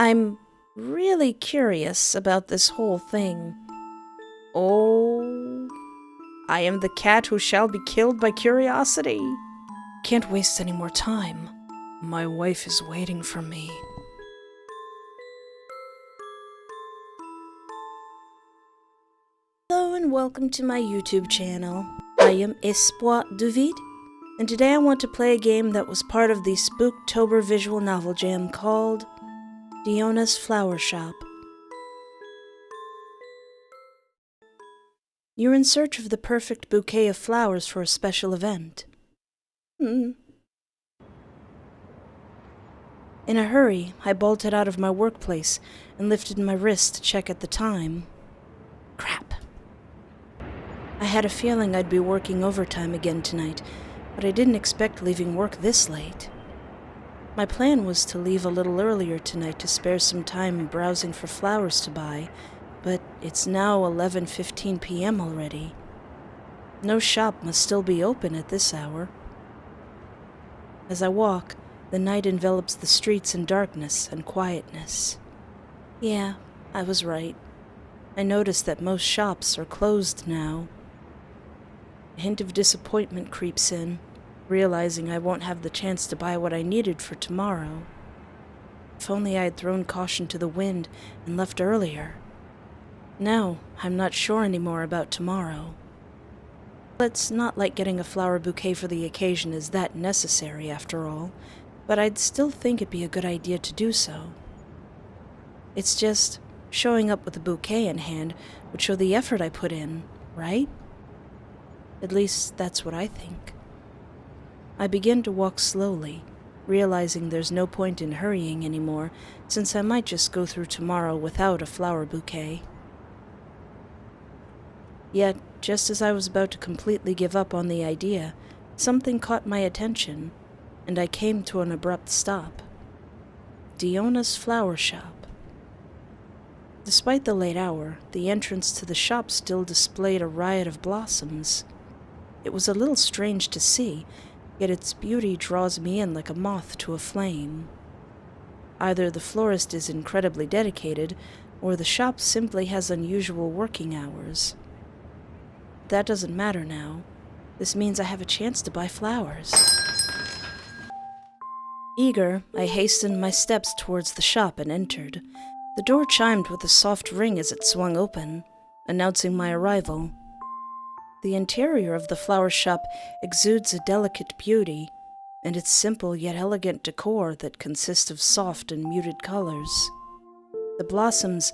I'm really curious about this whole thing. Oh, I am the cat who shall be killed by curiosity. Can't waste any more time. My wife is waiting for me. Hello and welcome to my YouTube channel. I am Espoir David, and today I want to play a game that was part of the Spooktober visual novel jam called Diona's Flower Shop. You're in search of the perfect bouquet of flowers for a special event. In a hurry, I bolted out of my workplace and lifted my wrist to check at the time. Crap. I had a feeling I'd be working overtime again tonight, but I didn't expect leaving work this late. My plan was to leave a little earlier tonight to spare some time browsing for flowers to buy, but it's now 11:15 p.m. already. No shop must still be open at this hour. As I walk, the night envelops the streets in darkness and quietness. Yeah, I was right. I noticed that most shops are closed now. A hint of disappointment creeps in, realizing I won't have the chance to buy what I needed for tomorrow. If only I had thrown caution to the wind and left earlier. Now, I'm not sure anymore about tomorrow. It's not like getting a flower bouquet for the occasion is that necessary, after all, but I'd still think it'd be a good idea to do so. It's just, showing up with a bouquet in hand would show the effort I put in, right? At least, that's what I think. I begin to walk slowly, realizing there's no point in hurrying anymore, since I might just go through tomorrow without a flower bouquet. Yet, just as I was about to completely give up on the idea, something caught my attention, and I came to an abrupt stop. Diona's Flower Shop. Despite the late hour, the entrance to the shop still displayed a riot of blossoms. It was a little strange to see, yet its beauty draws me in like a moth to a flame. Either the florist is incredibly dedicated, or the shop simply has unusual working hours. That doesn't matter now. This means I have a chance to buy flowers. Eager, I hastened my steps towards the shop and entered. The door chimed with a soft ring as it swung open, announcing my arrival. The interior of the flower shop exudes a delicate beauty, and its simple yet elegant decor that consists of soft and muted colors. The blossoms,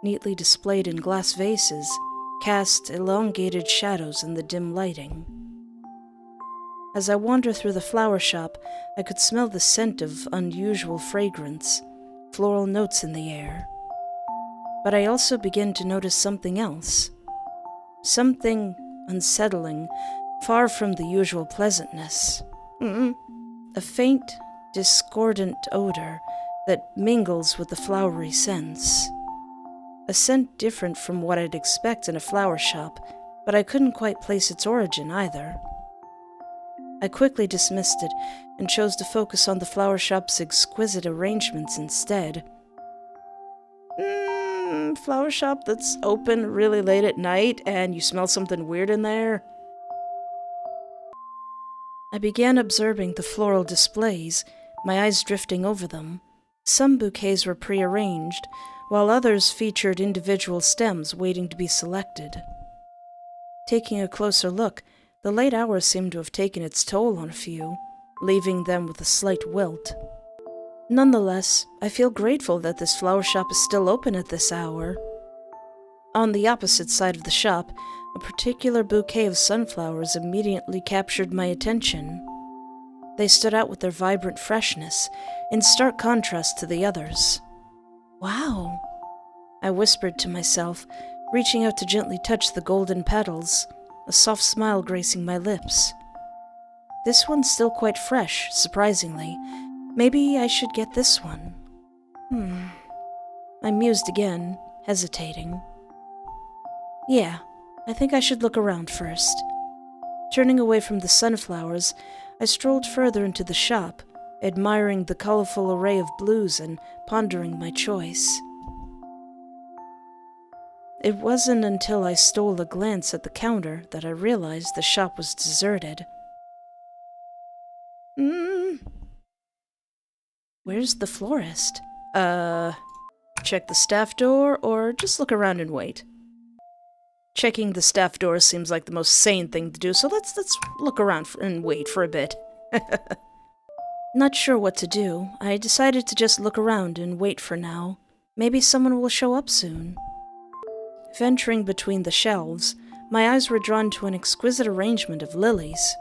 neatly displayed in glass vases, cast elongated shadows in the dim lighting. As I wander through the flower shop, I could smell the scent of unusual fragrance, floral notes in the air. But I also began to notice something else. Something unsettling, far from the usual pleasantness. A faint, discordant odor that mingles with the flowery scents. A scent different from what I'd expect in a flower shop, but I couldn't quite place its origin either. I quickly dismissed it and chose to focus on the flower shop's exquisite arrangements instead. Flower shop that's open really late at night and you smell something weird in there? I began observing the floral displays, my eyes drifting over them. Some bouquets were prearranged, while others featured individual stems waiting to be selected. Taking a closer look, the late hours seemed to have taken its toll on a few, leaving them with a slight wilt. Nonetheless, I feel grateful that this flower shop is still open at this hour. On the opposite side of the shop, a particular bouquet of sunflowers immediately captured my attention. They stood out with their vibrant freshness, in stark contrast to the others. Wow, I whispered to myself, reaching out to gently touch the golden petals, a soft smile gracing my lips. This one's still quite fresh, surprisingly. Maybe I should get this one. I mused again, hesitating. Yeah, I think I should look around first. Turning away from the sunflowers, I strolled further into the shop, admiring the colorful array of blues and pondering my choice. It wasn't until I stole a glance at the counter that I realized the shop was deserted. Where's the florist? Check the staff door or just look around and wait? Checking the staff door seems like the most sane thing to do, so let's look around and wait for a bit. Not sure what to do, I decided to just look around and wait for now. Maybe someone will show up soon. Venturing between the shelves, my eyes were drawn to an exquisite arrangement of lilies.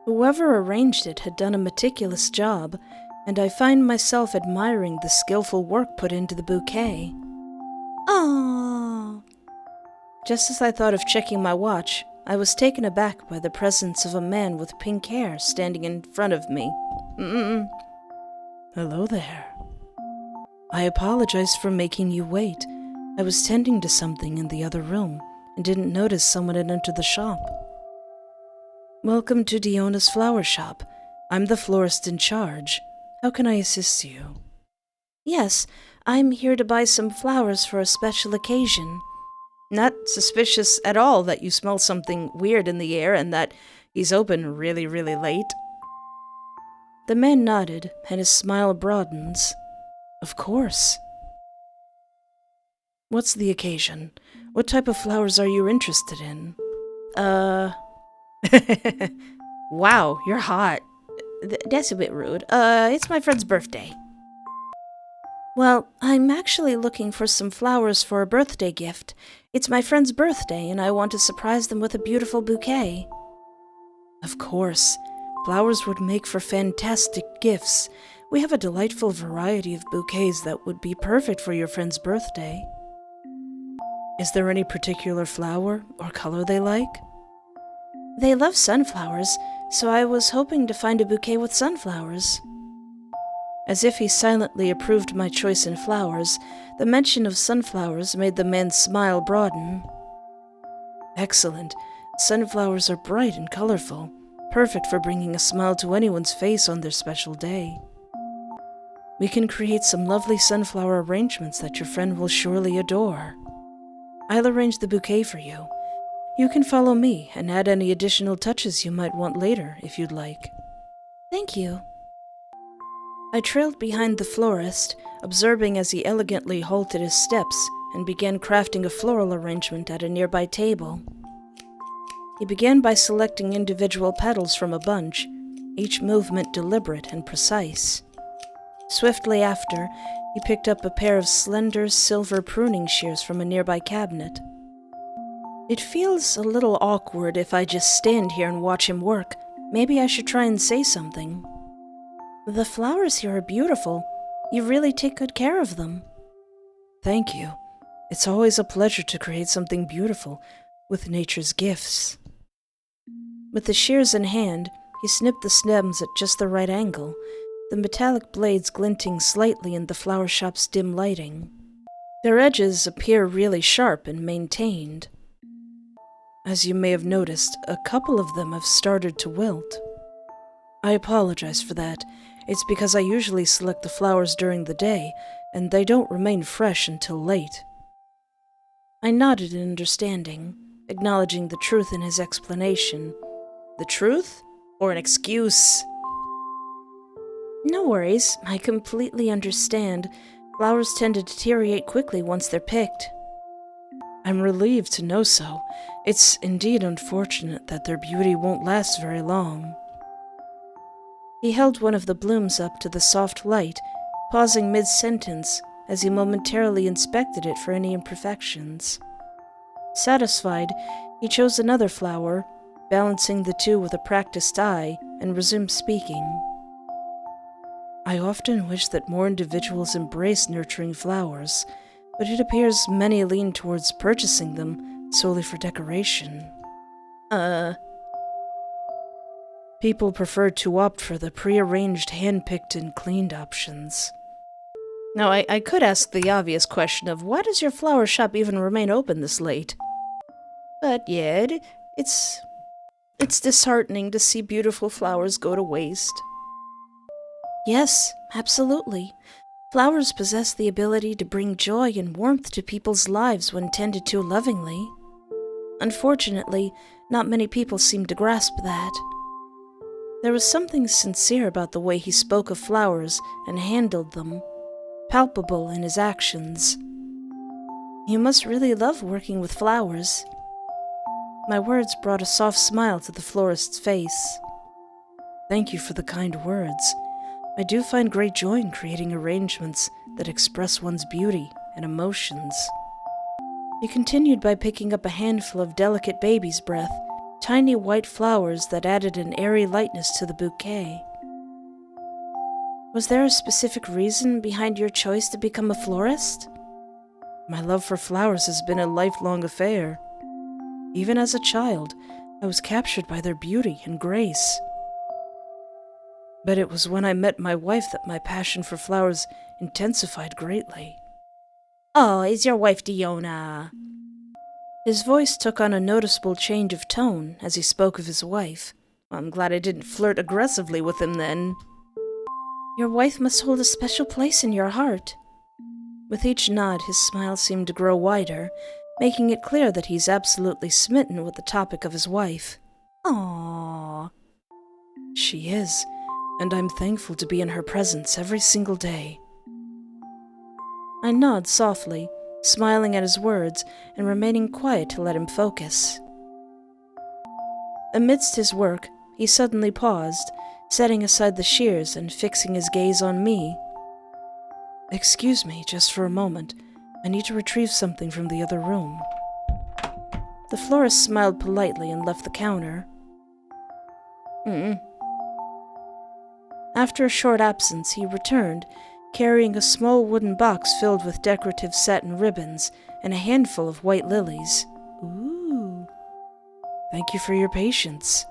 Whoever arranged it had done a meticulous job, and I find myself admiring the skillful work put into the bouquet. Aww! Just as I thought of checking my watch, I was taken aback by the presence of a man with pink hair standing in front of me. Hello there. I apologize for making you wait. I was tending to something in the other room and didn't notice someone had entered the shop. Welcome to Diona's flower shop. I'm the florist in charge. How can I assist you? Yes, I'm here to buy some flowers for a special occasion. Not suspicious at all that you smell something weird in the air and that he's open really, really late. The man nodded, and his smile broadens. Of course. What's the occasion? What type of flowers are you interested in? Wow, you're hot. That's a bit rude. It's my friend's birthday. Well, I'm actually looking for some flowers for a birthday gift. It's my friend's birthday, and I want to surprise them with a beautiful bouquet. Of course. Flowers would make for fantastic gifts. We have a delightful variety of bouquets that would be perfect for your friend's birthday. Is there any particular flower or color they like? They love sunflowers, so I was hoping to find a bouquet with sunflowers. As if he silently approved my choice in flowers, the mention of sunflowers made the man's smile broaden. Excellent. Sunflowers are bright and colorful, perfect for bringing a smile to anyone's face on their special day. We can create some lovely sunflower arrangements that your friend will surely adore. I'll arrange the bouquet for you. You can follow me and add any additional touches you might want later if you'd like. Thank you. I trailed behind the florist, observing as he elegantly halted his steps and began crafting a floral arrangement at a nearby table. He began by selecting individual petals from a bunch, each movement deliberate and precise. Swiftly after, he picked up a pair of slender silver pruning shears from a nearby cabinet. It feels a little awkward if I just stand here and watch him work. Maybe I should try and say something. The flowers here are beautiful. You really take good care of them. Thank you. It's always a pleasure to create something beautiful with nature's gifts. With the shears in hand, he snipped the stems at just the right angle, the metallic blades glinting slightly in the flower shop's dim lighting. Their edges appear really sharp and maintained. As you may have noticed, a couple of them have started to wilt. I apologize for that. It's because I usually select the flowers during the day, and they don't remain fresh until late. I nodded in understanding, acknowledging the truth in his explanation. The truth? Or an excuse? No worries, I completely understand. Flowers tend to deteriorate quickly once they're picked. I'm relieved to know so. It's indeed unfortunate that their beauty won't last very long. He held one of the blooms up to the soft light, pausing mid-sentence as he momentarily inspected it for any imperfections. Satisfied, he chose another flower, balancing the two with a practiced eye, and resumed speaking. I often wish that more individuals embrace nurturing flowers, but it appears many lean towards purchasing them solely for decoration. People prefer to opt for the pre-arranged, hand-picked, and cleaned options. Now, I could ask the obvious question of why does your flower shop even remain open this late? But yeah, it's disheartening to see beautiful flowers go to waste. Yes, absolutely. Flowers possess the ability to bring joy and warmth to people's lives when tended to lovingly. Unfortunately, not many people seem to grasp that. There was something sincere about the way he spoke of flowers and handled them, palpable in his actions. You must really love working with flowers. My words brought a soft smile to the florist's face. Thank you for the kind words. I do find great joy in creating arrangements that express one's beauty and emotions. He continued by picking up a handful of delicate baby's breath, tiny white flowers that added an airy lightness to the bouquet. Was there a specific reason behind your choice to become a florist? My love for flowers has been a lifelong affair. Even as a child, I was captured by their beauty and grace. But it was when I met my wife that my passion for flowers intensified greatly. Oh, is your wife Diona? His voice took on a noticeable change of tone as he spoke of his wife. I'm glad I didn't flirt aggressively with him then. Your wife must hold a special place in your heart. With each nod, his smile seemed to grow wider, making it clear that he's absolutely smitten with the topic of his wife. Aww. She is, and I'm thankful to be in her presence every single day. I nod softly, smiling at his words and remaining quiet to let him focus. Amidst his work, he suddenly paused, setting aside the shears and fixing his gaze on me. Excuse me, just for a moment. I need to retrieve something from the other room. The florist smiled politely and left the counter. After a short absence, he returned, carrying a small wooden box filled with decorative satin ribbons and a handful of white lilies. Ooh. Thank you for your patience.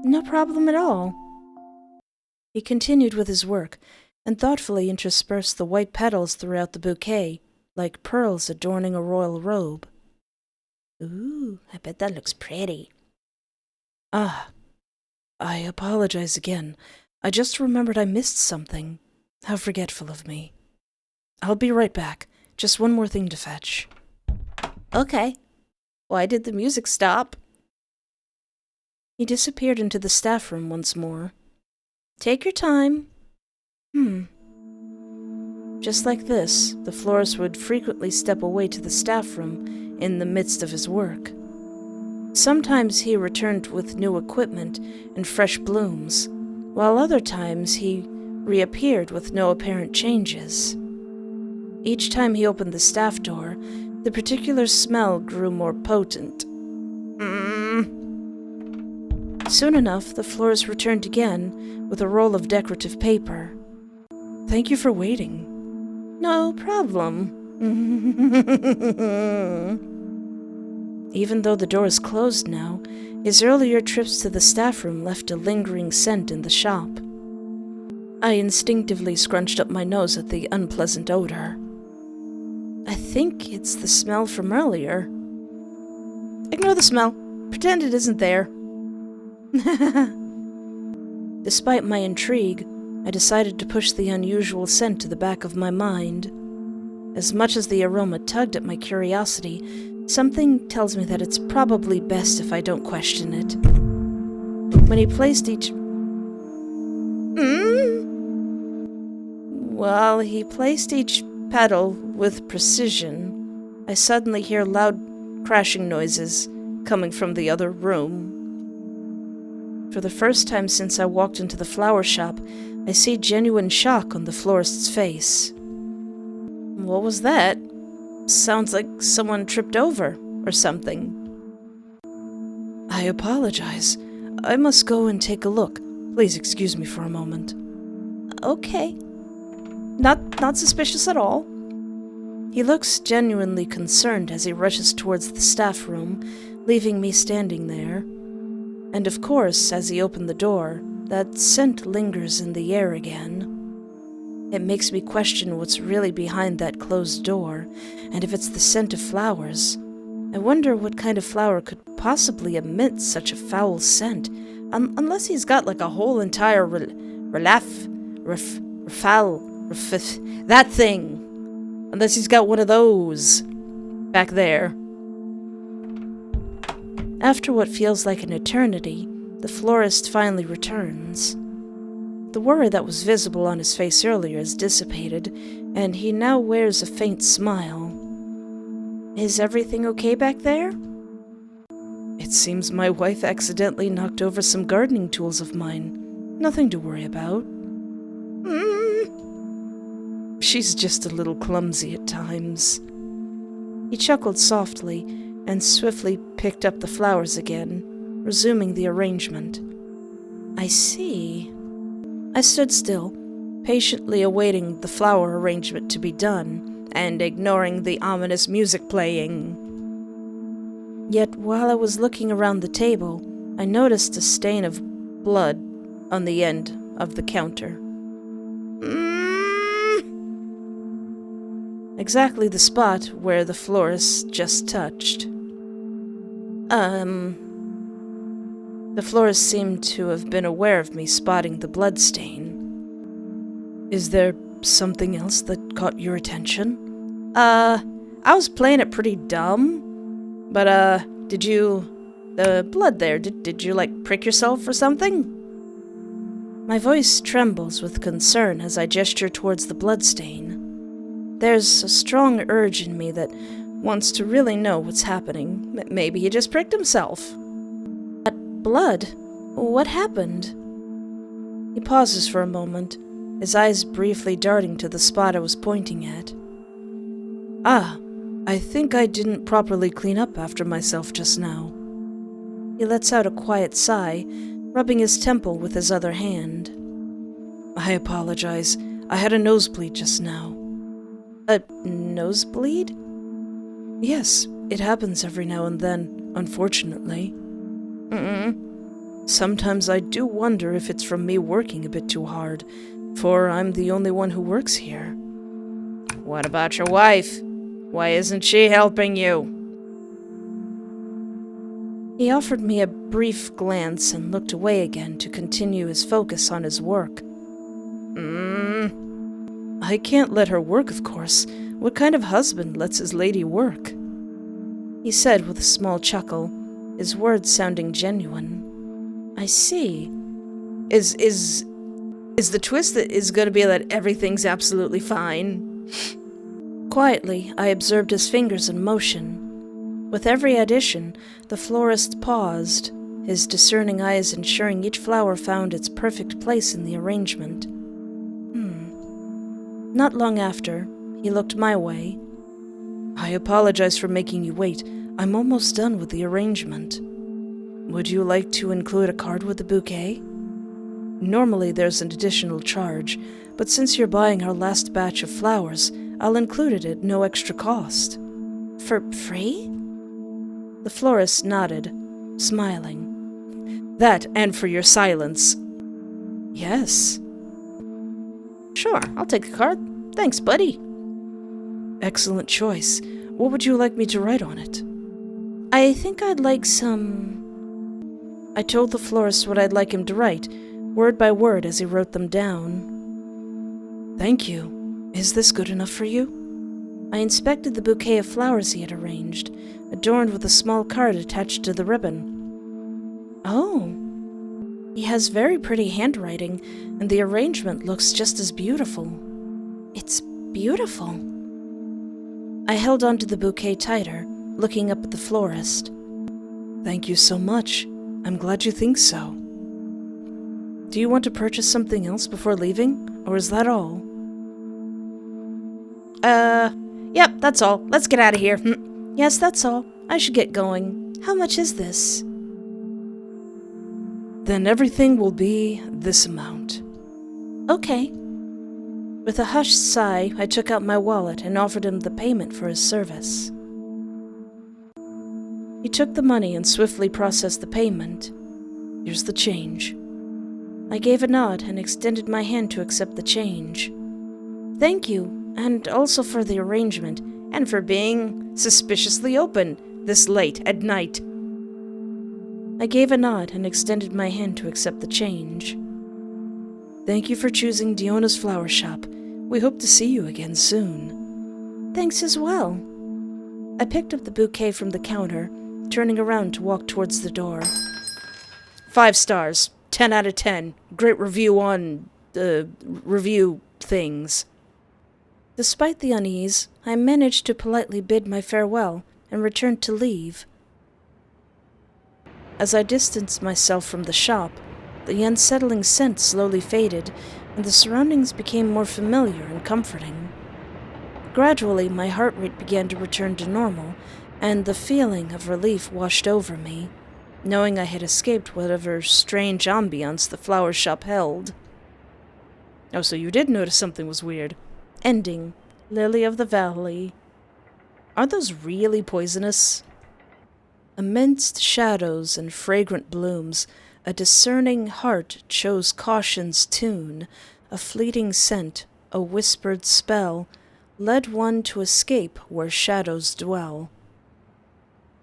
No problem at all. He continued with his work and thoughtfully interspersed the white petals throughout the bouquet, like pearls adorning a royal robe. Ooh, I bet that looks pretty. Ah, I apologize again. I just remembered I missed something. How forgetful of me. I'll be right back. Just one more thing to fetch. Okay. Why did the music stop? He disappeared into the staff room once more. Take your time. Just like this, the florist would frequently step away to the staff room in the midst of his work. Sometimes he returned with new equipment and fresh blooms, while other times he reappeared with no apparent changes. Each time he opened the staff door, the particular smell grew more potent. Soon enough, the florist returned again with a roll of decorative paper. Thank you for waiting. No problem. Even though the door is closed now, his earlier trips to the staff room left a lingering scent in the shop. I instinctively scrunched up my nose at the unpleasant odor. I think it's the smell from earlier. Ignore the smell. Pretend it isn't there. Despite my intrigue, I decided to push the unusual scent to the back of my mind. As much as the aroma tugged at my curiosity, something tells me that it's probably best if I don't question it. When he placed each... While he placed each petal with precision, I suddenly hear loud crashing noises coming from the other room. For the first time since I walked into the flower shop, I see genuine shock on the florist's face. What was that? Sounds like someone tripped over or something. I apologize. I must go and take a look. Please excuse me for a moment. Okay. Not suspicious at all. He looks genuinely concerned as he rushes towards the staff room, leaving me standing there. And of course, as he opened the door, that scent lingers in the air again. It makes me question what's really behind that closed door, and if it's the scent of flowers. I wonder what kind of flower could possibly emit such a foul scent, unless he's got like a whole entire That thing. Unless he's got one of those. Back there. After what feels like an eternity, the florist finally returns. The worry that was visible on his face earlier has dissipated, and he now wears a faint smile. Is everything okay back there? It seems my wife accidentally knocked over some gardening tools of mine. Nothing to worry about. She's just a little clumsy at times. He chuckled softly and swiftly picked up the flowers again, resuming the arrangement. I see. I stood still, patiently awaiting the flower arrangement to be done, and ignoring the ominous music playing. Yet while I was looking around the table, I noticed a stain of blood on the end of the counter. Exactly the spot where the florist just touched. The florist seemed to have been aware of me spotting the blood stain. Is there something else that caught your attention? I was playing it pretty dumb, but, the blood there, did you, prick yourself or something? My voice trembles with concern as I gesture towards the bloodstain. There's a strong urge in me that wants to really know what's happening. Maybe he just pricked himself. That blood? What happened? He pauses for a moment, his eyes briefly darting to the spot I was pointing at. I think I didn't properly clean up after myself just now. He lets out a quiet sigh, rubbing his temple with his other hand. I apologize. I had a nosebleed just now. A nosebleed? Yes, it happens every now and then, unfortunately. Sometimes I do wonder if it's from me working a bit too hard, for I'm the only one who works here. What about your wife? Why isn't she helping you? He offered me a brief glance and looked away again to continue his focus on his work. I can't let her work, of course. What kind of husband lets his lady work? He said with a small chuckle, his words sounding genuine. I see. Is the twist that is going to be that everything's absolutely fine? Quietly, I observed his fingers in motion. With every addition, the florist paused, his discerning eyes ensuring each flower found its perfect place in the arrangement. Not long after, he looked my way. I apologize for making you wait. I'm almost done with the arrangement. Would you like to include a card with the bouquet? Normally there's an additional charge, but since you're buying our last batch of flowers, I'll include it at no extra cost. For free? The florist nodded, smiling. That and for your silence. Yes. Sure, I'll take the card. Thanks, buddy. Excellent choice. What would you like me to write on it? I think I'd like some... I told the florist what I'd like him to write, word by word as he wrote them down. Thank you. Is this good enough for you? I inspected the bouquet of flowers he had arranged, adorned with a small card attached to the ribbon. Oh, he has very pretty handwriting, and the arrangement looks just as beautiful. It's beautiful. I held onto the bouquet tighter, looking up at the florist. Thank you so much. I'm glad you think so. Do you want to purchase something else before leaving, or is that all? Yep, that's all. Let's get out of here. Yes, that's all. I should get going. How much is this? Then everything will be this amount. Okay. With a hushed sigh, I took out my wallet and offered him the payment for his service. He took the money and swiftly processed the payment. Here's the change. I gave a nod and extended my hand to accept the change. Thank you, and also for the arrangement, and for being suspiciously open this late at night. I gave a nod and extended my hand to accept the change. Thank you for choosing Diona's Flower Shop. We hope to see you again soon. Thanks as well. I picked up the bouquet from the counter, turning around to walk towards the door. 5 stars. 10 out of 10. Great review on, review things. Despite the unease, I managed to politely bid my farewell and returned to leave. As I distanced myself from the shop, the unsettling scent slowly faded, and the surroundings became more familiar and comforting. Gradually, my heart rate began to return to normal, and the feeling of relief washed over me, knowing I had escaped whatever strange ambiance the flower shop held. Oh, so you did notice something was weird. Ending. Lily of the Valley. Are those really poisonous? Amidst shadows and fragrant blooms, a discerning heart chose caution's tune, a fleeting scent, a whispered spell, led one to escape where shadows dwell.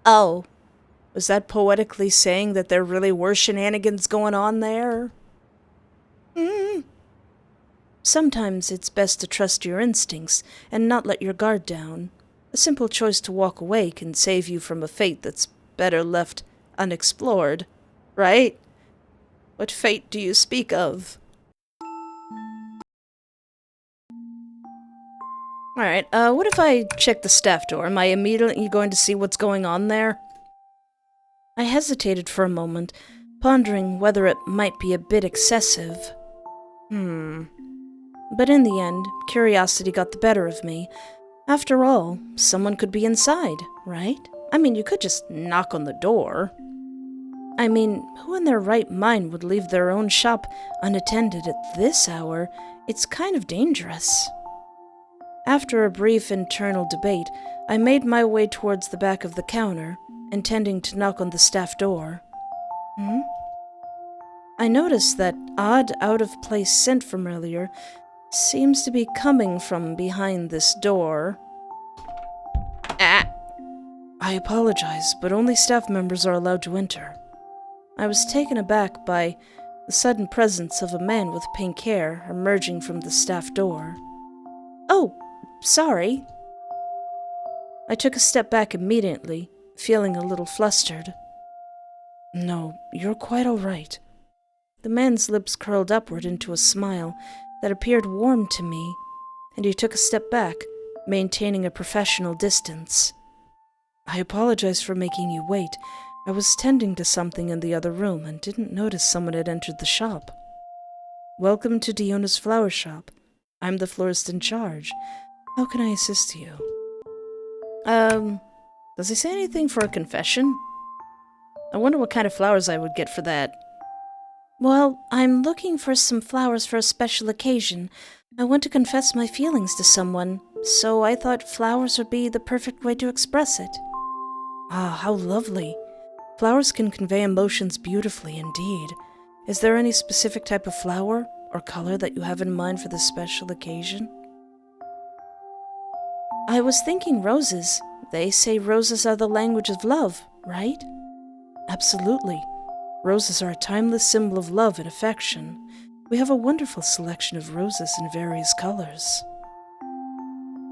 Oh, was that poetically saying that there really were shenanigans going on there? Sometimes it's best to trust your instincts and not let your guard down. A simple choice to walk away can save you from a fate that's better left unexplored, right? What fate do you speak of? Alright, what if I check the staff door? Am I immediately going to see what's going on there? I hesitated for a moment, pondering whether it might be a bit excessive. But in the end, curiosity got the better of me. After all, someone could be inside, right? I mean, you could just knock on the door. I mean, who in their right mind would leave their own shop unattended at this hour? It's kind of dangerous. After a brief internal debate, I made my way towards the back of the counter, intending to knock on the staff door. I noticed that odd, out-of-place scent from earlier seems to be coming from behind this door. Ah! I apologize, but only staff members are allowed to enter. I was taken aback by the sudden presence of a man with pink hair emerging from the staff door. Oh, sorry. I took a step back immediately, feeling a little flustered. No, you're quite all right. The man's lips curled upward into a smile that appeared warm to me, and he took a step back, maintaining a professional distance. I apologize for making you wait. I was tending to something in the other room and didn't notice someone had entered the shop. Welcome to Diona's Flower Shop. I'm the florist in charge. How can I assist you? Does he say anything for a confession? I wonder what kind of flowers I would get for that. Well, I'm looking for some flowers for a special occasion. I want to confess my feelings to someone, so I thought flowers would be the perfect way to express it. Ah, how lovely. Flowers can convey emotions beautifully indeed. Is there any specific type of flower or color that you have in mind for this special occasion? I was thinking roses. They say roses are the language of love, right? Absolutely. Roses are a timeless symbol of love and affection. We have a wonderful selection of roses in various colors.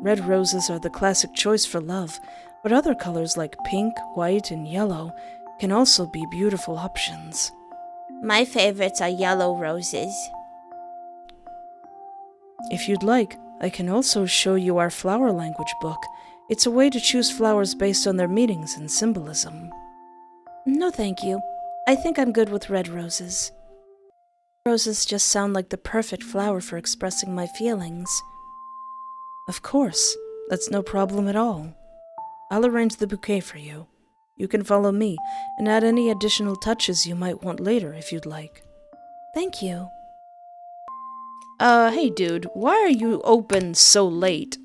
Red roses are the classic choice for love, but other colors like pink, white, and yellow can also be beautiful options. My favorites are yellow roses. If you'd like, I can also show you our flower language book. It's a way to choose flowers based on their meanings and symbolism. No, thank you. I think I'm good with red roses. Roses just sound like the perfect flower for expressing my feelings. Of course, that's no problem at all. I'll arrange the bouquet for you. You can follow me and add any additional touches you might want later if you'd like. Thank you. Hey dude, why are you open so late?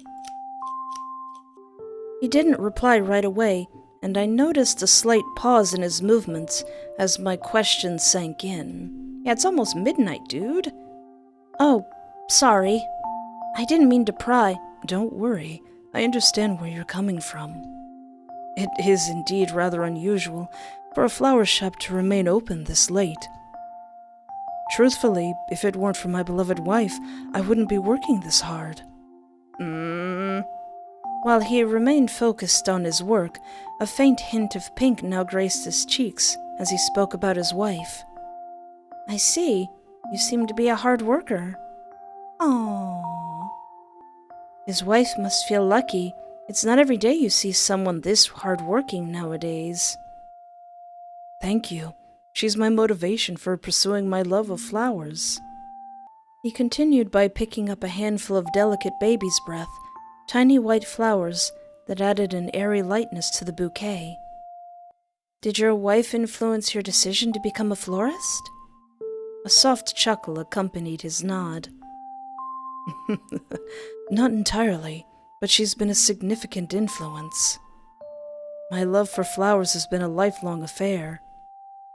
He didn't reply right away, and I noticed a slight pause in his movements as my question sank in. Yeah, it's almost midnight, dude. Oh, sorry. I didn't mean to pry. Don't worry. I understand where you're coming from. It is indeed rather unusual for a flower shop to remain open this late. Truthfully, if it weren't for my beloved wife, I wouldn't be working this hard. While he remained focused on his work, a faint hint of pink now graced his cheeks as he spoke about his wife. I see. You seem to be a hard worker. Aww. His wife must feel lucky. It's not every day you see someone this hardworking nowadays. Thank you. She's my motivation for pursuing my love of flowers. He continued by picking up a handful of delicate baby's breath, tiny white flowers that added an airy lightness to the bouquet. Did your wife influence your decision to become a florist? A soft chuckle accompanied his nod. Not entirely, but she's been a significant influence. My love for flowers has been a lifelong affair.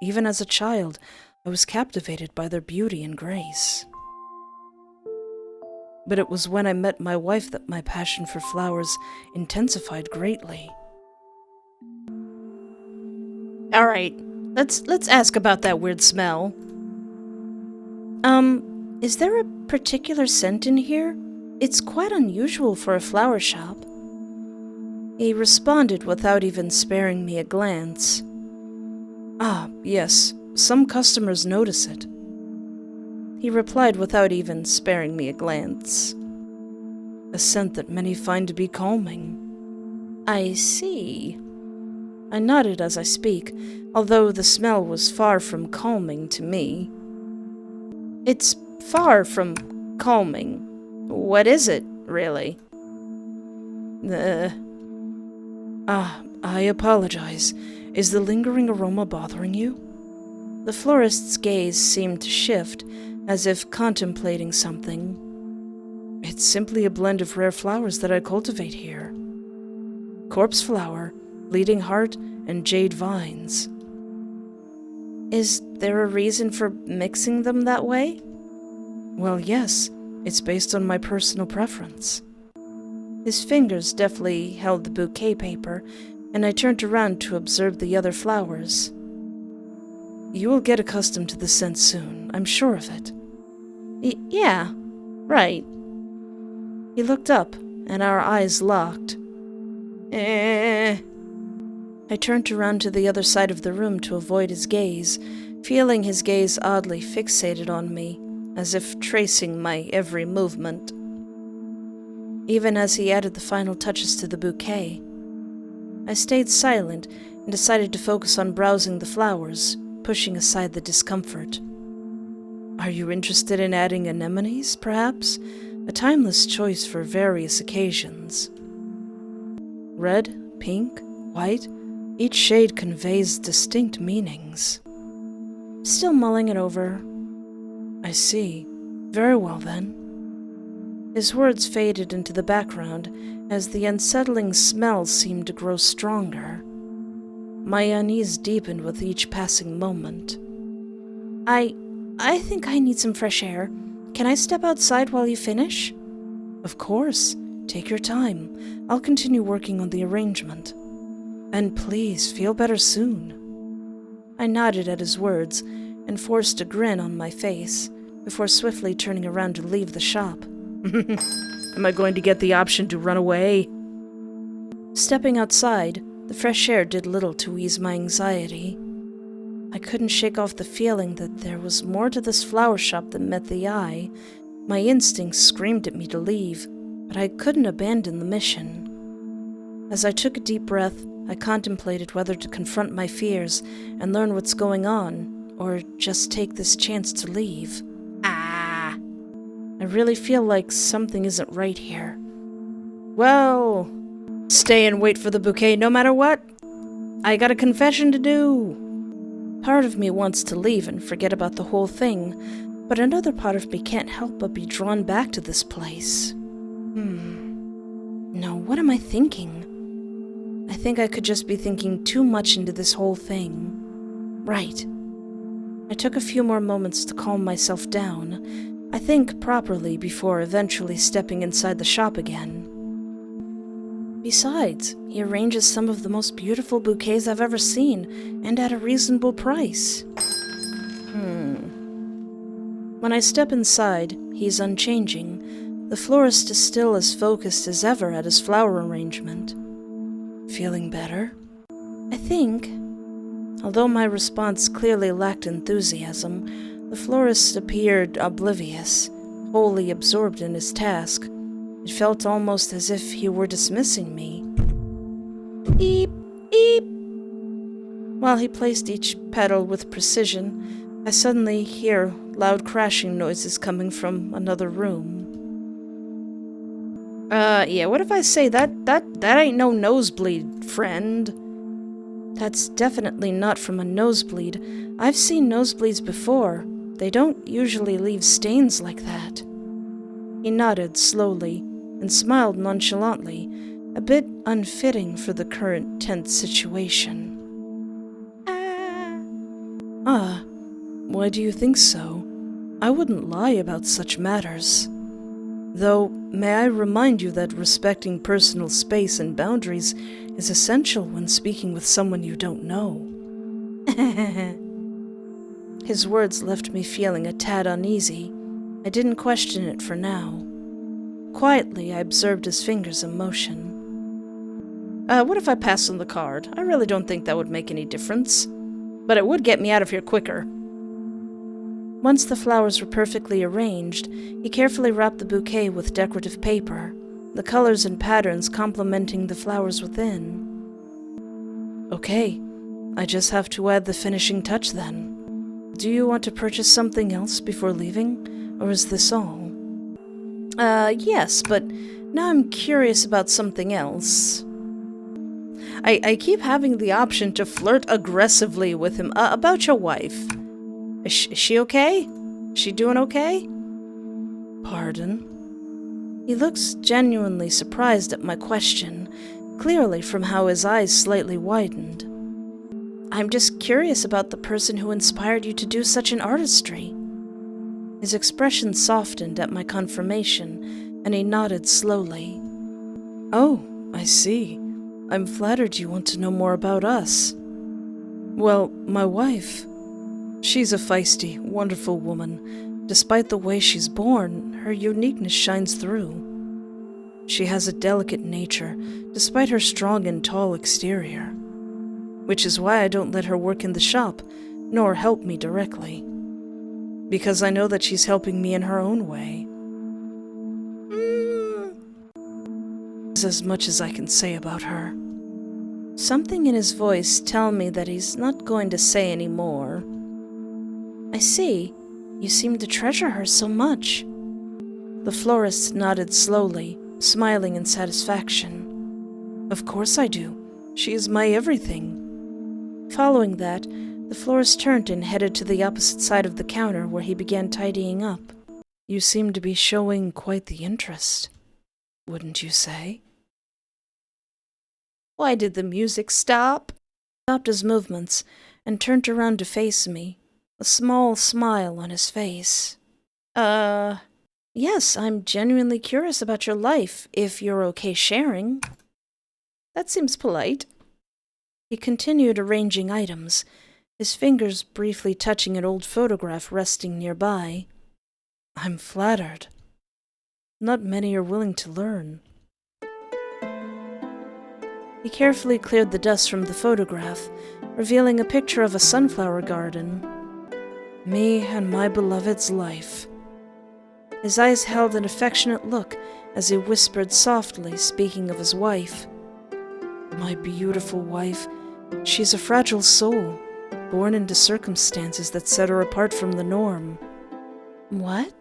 Even as a child, I was captivated by their beauty and grace. But it was when I met my wife that my passion for flowers intensified greatly. All right, let's ask about that weird smell. Is there a particular scent in here? It's quite unusual for a flower shop. He responded without even sparing me a glance. Ah, yes, some customers notice it. He replied without even sparing me a glance. A scent that many find to be calming. I see. I nodded as I speak, although the smell was far from calming to me. It's far from calming. What is it, really? I apologize. Is the lingering aroma bothering you? The florist's gaze seemed to shift, as if contemplating something. It's simply a blend of rare flowers that I cultivate here. Corpse flower, bleeding heart, and jade vines. Is there a reason for mixing them that way? Well, yes. It's based on my personal preference. His fingers deftly held the bouquet paper, and I turned around to observe the other flowers. You will get accustomed to the scent soon, I'm sure of it. Yeah, right. He looked up, and our eyes locked. I turned around to the other side of the room to avoid his gaze, feeling his gaze oddly fixated on me, as if tracing my every movement. Even as he added the final touches to the bouquet, I stayed silent and decided to focus on browsing the flowers, pushing aside the discomfort. Are you interested in adding anemones, perhaps? A timeless choice for various occasions. Red, pink, white, each shade conveys distinct meanings. Still mulling it over. I see. Very well, then. His words faded into the background as the unsettling smell seemed to grow stronger. My unease deepened with each passing moment. I think I need some fresh air. Can I step outside while you finish? Of course. Take your time. I'll continue working on the arrangement. And please, feel better soon. I nodded at his words and forced a grin on my face before swiftly turning around to leave the shop. Am I going to get the option to run away? Stepping outside, the fresh air did little to ease my anxiety. I couldn't shake off the feeling that there was more to this flower shop than met the eye. My instincts screamed at me to leave, but I couldn't abandon the mission. As I took a deep breath, I contemplated whether to confront my fears and learn what's going on, or just take this chance to leave. I really feel like something isn't right here. Well, stay and wait for the bouquet no matter what. I got a confession to do. Part of me wants to leave and forget about the whole thing, but another part of me can't help but be drawn back to this place. No, what am I thinking? I think I could just be thinking too much into this whole thing. Right. I took a few more moments to calm myself down. I think properly before eventually stepping inside the shop again. Besides, he arranges some of the most beautiful bouquets I've ever seen, and at a reasonable price. When I step inside, he's unchanging. The florist is still as focused as ever at his flower arrangement. Feeling better? I think. Although my response clearly lacked enthusiasm, the florist appeared oblivious, wholly absorbed in his task. It felt almost as if he were dismissing me. Eep, eep. While he placed each petal with precision, I suddenly hear loud crashing noises coming from another room. Yeah, what if I say that ain't no nosebleed, friend? That's definitely not from a nosebleed. I've seen nosebleeds before. They don't usually leave stains like that. He nodded slowly and smiled nonchalantly, a bit unfitting for the current tense situation. Why do you think so? I wouldn't lie about such matters. Though, may I remind you that respecting personal space and boundaries is essential when speaking with someone you don't know. His words left me feeling a tad uneasy. I didn't question it for now. Quietly, I observed his fingers in motion. What if I pass on the card? I really don't think that would make any difference. But it would get me out of here quicker. Once the flowers were perfectly arranged, he carefully wrapped the bouquet with decorative paper, the colors and patterns complementing the flowers within. Okay, I just have to add the finishing touch then. Do you want to purchase something else before leaving, or is this all? Yes, but now I'm curious about something else. I keep having the option to flirt aggressively with him about your wife. Is she okay? Is she doing okay? Pardon? He looks genuinely surprised at my question, clearly from how his eyes slightly widened. I'm just curious about the person who inspired you to do such an artistry. His expression softened at my confirmation, and he nodded slowly. Oh, I see. I'm flattered you want to know more about us. Well, my wife. She's a feisty, wonderful woman. Despite the way she's born, her uniqueness shines through. She has a delicate nature, despite her strong and tall exterior. Which is why I don't let her work in the shop, nor help me directly. Because I know that she's helping me in her own way. Is as much as I can say about her. Something in his voice tells me that he's not going to say any more. I see. You seem to treasure her so much. The florist nodded slowly, smiling in satisfaction. Of course I do. She is my everything. Following that, the florist turned and headed to the opposite side of the counter where he began tidying up. You seem to be showing quite the interest, wouldn't you say? Why did the music stop? He stopped his movements and turned around to face me, a small smile on his face. Yes, I'm genuinely curious about your life, if you're okay sharing. That seems polite. He continued arranging items, his fingers briefly touching an old photograph resting nearby. I'm flattered. Not many are willing to learn. He carefully cleared the dust from the photograph, revealing a picture of a sunflower garden. Me and my beloved's life. His eyes held an affectionate look as he whispered softly, speaking of his wife. My beautiful wife, she's a fragile soul, born into circumstances that set her apart from the norm. What?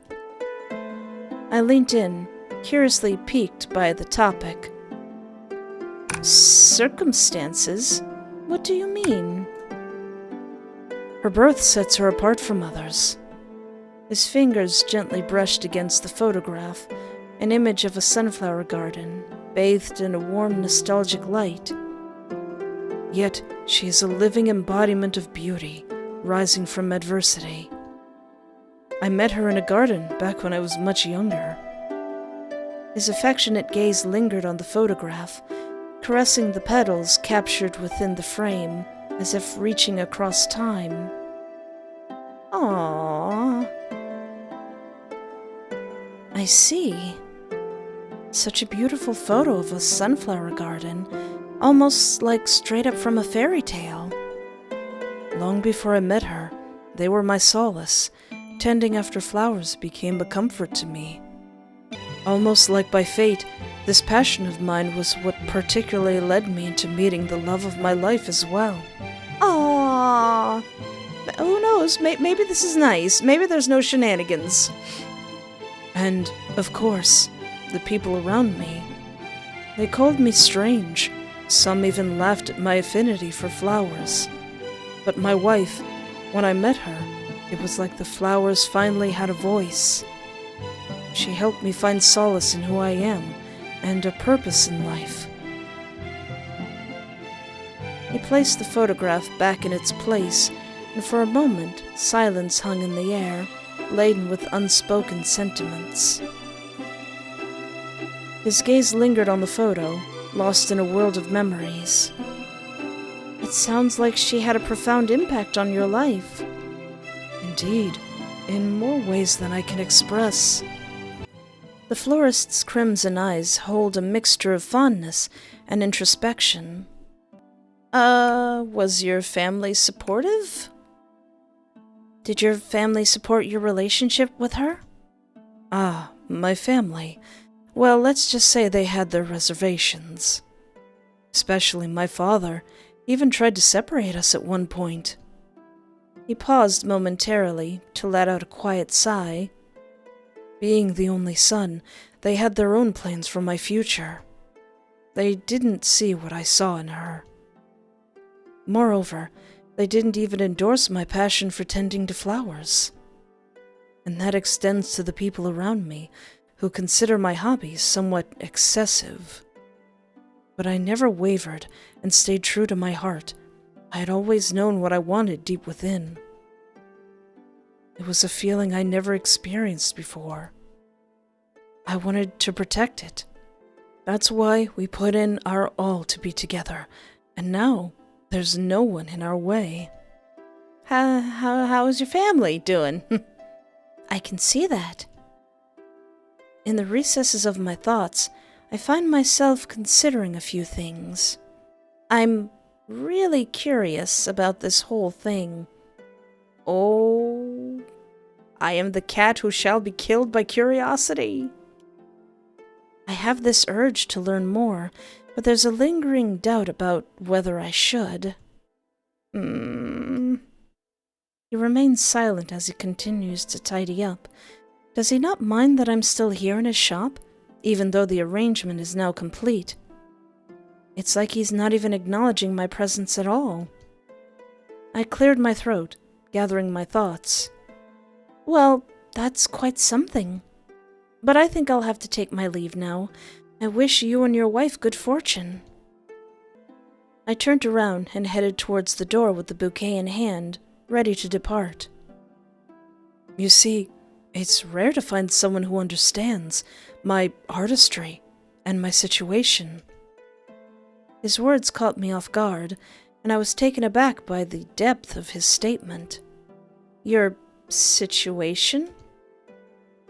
I leant in, curiously piqued by the topic. Circumstances? What do you mean? Her birth sets her apart from others. His fingers gently brushed against the photograph, an image of a sunflower garden, bathed in a warm, nostalgic light. Yet she is a living embodiment of beauty, rising from adversity. I met her in a garden back when I was much younger. His affectionate gaze lingered on the photograph, caressing the petals captured within the frame, as if reaching across time. Aww. I see. Such a beautiful photo of a sunflower garden, almost like straight up from a fairy tale. Long before I met her, they were my solace. Tending after flowers became a comfort to me. Almost like by fate, this passion of mine was what particularly led me into meeting the love of my life as well. Aww. Who knows? Maybe this is nice. Maybe there's no shenanigans. And, of course, the people around me. They called me strange. Some even laughed at my affinity for flowers. But my wife, when I met her, it was like the flowers finally had a voice. She helped me find solace in who I am and a purpose in life. He placed the photograph back in its place, and for a moment silence hung in the air, laden with unspoken sentiments. His gaze lingered on the photo, lost in a world of memories. It sounds like she had a profound impact on your life. Indeed, in more ways than I can express. The florist's crimson eyes hold a mixture of fondness and introspection. Was your family supportive? Did your family support your relationship with her? Ah, my family. Well, let's just say they had their reservations. Especially my father. Even tried to separate us at one point. He paused momentarily to let out a quiet sigh. Being the only son, they had their own plans for my future. They didn't see what I saw in her. Moreover, they didn't even endorse my passion for tending to flowers. And that extends to the people around me, who consider my hobbies somewhat excessive. But I never wavered and stayed true to my heart. I had always known what I wanted deep within. It was a feeling I never experienced before. I wanted to protect it. That's why we put in our all to be together, and now there's no one in our way. How's your family doing? I can see that. In the recesses of my thoughts, I find myself considering a few things. I'm really curious about this whole thing. Oh, I am the cat who shall be killed by curiosity. I have this urge to learn more, but there's a lingering doubt about whether I should. He remains silent as he continues to tidy up. Does he not mind that I'm still here in his shop, even though the arrangement is now complete? It's like he's not even acknowledging my presence at all. I cleared my throat, gathering my thoughts. Well, that's quite something. But I think I'll have to take my leave now. I wish you and your wife good fortune. I turned around and headed towards the door with the bouquet in hand, ready to depart. You see, it's rare to find someone who understands my artistry and my situation. His words caught me off guard, and I was taken aback by the depth of his statement. Your situation?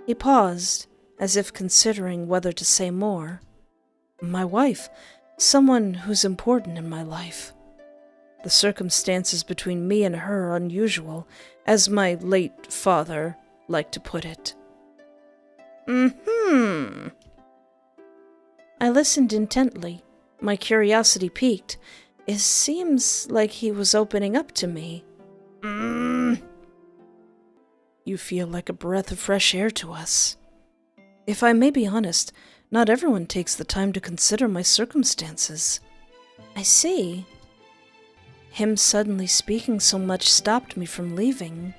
He paused, as if considering whether to say more. My wife, someone who's important in my life. The circumstances between me and her are unusual, as my late father liked to put it. I listened intently, my curiosity piqued. It seems like he was opening up to me. You feel like a breath of fresh air to us. If I may be honest, not everyone takes the time to consider my circumstances. I see. Him suddenly speaking so much stopped me from leaving.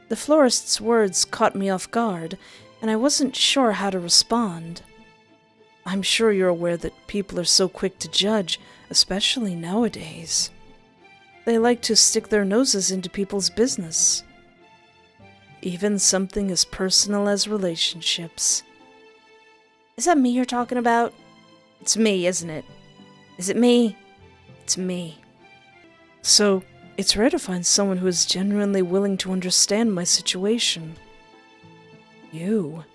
The florist's words caught me off guard, and I wasn't sure how to respond. I'm sure you're aware that people are so quick to judge, especially nowadays. They like to stick their noses into people's business. Even something as personal as relationships. Is that me you're talking about? It's me, isn't it? Is it me? It's me. So, it's rare to find someone who is genuinely willing to understand my situation. You.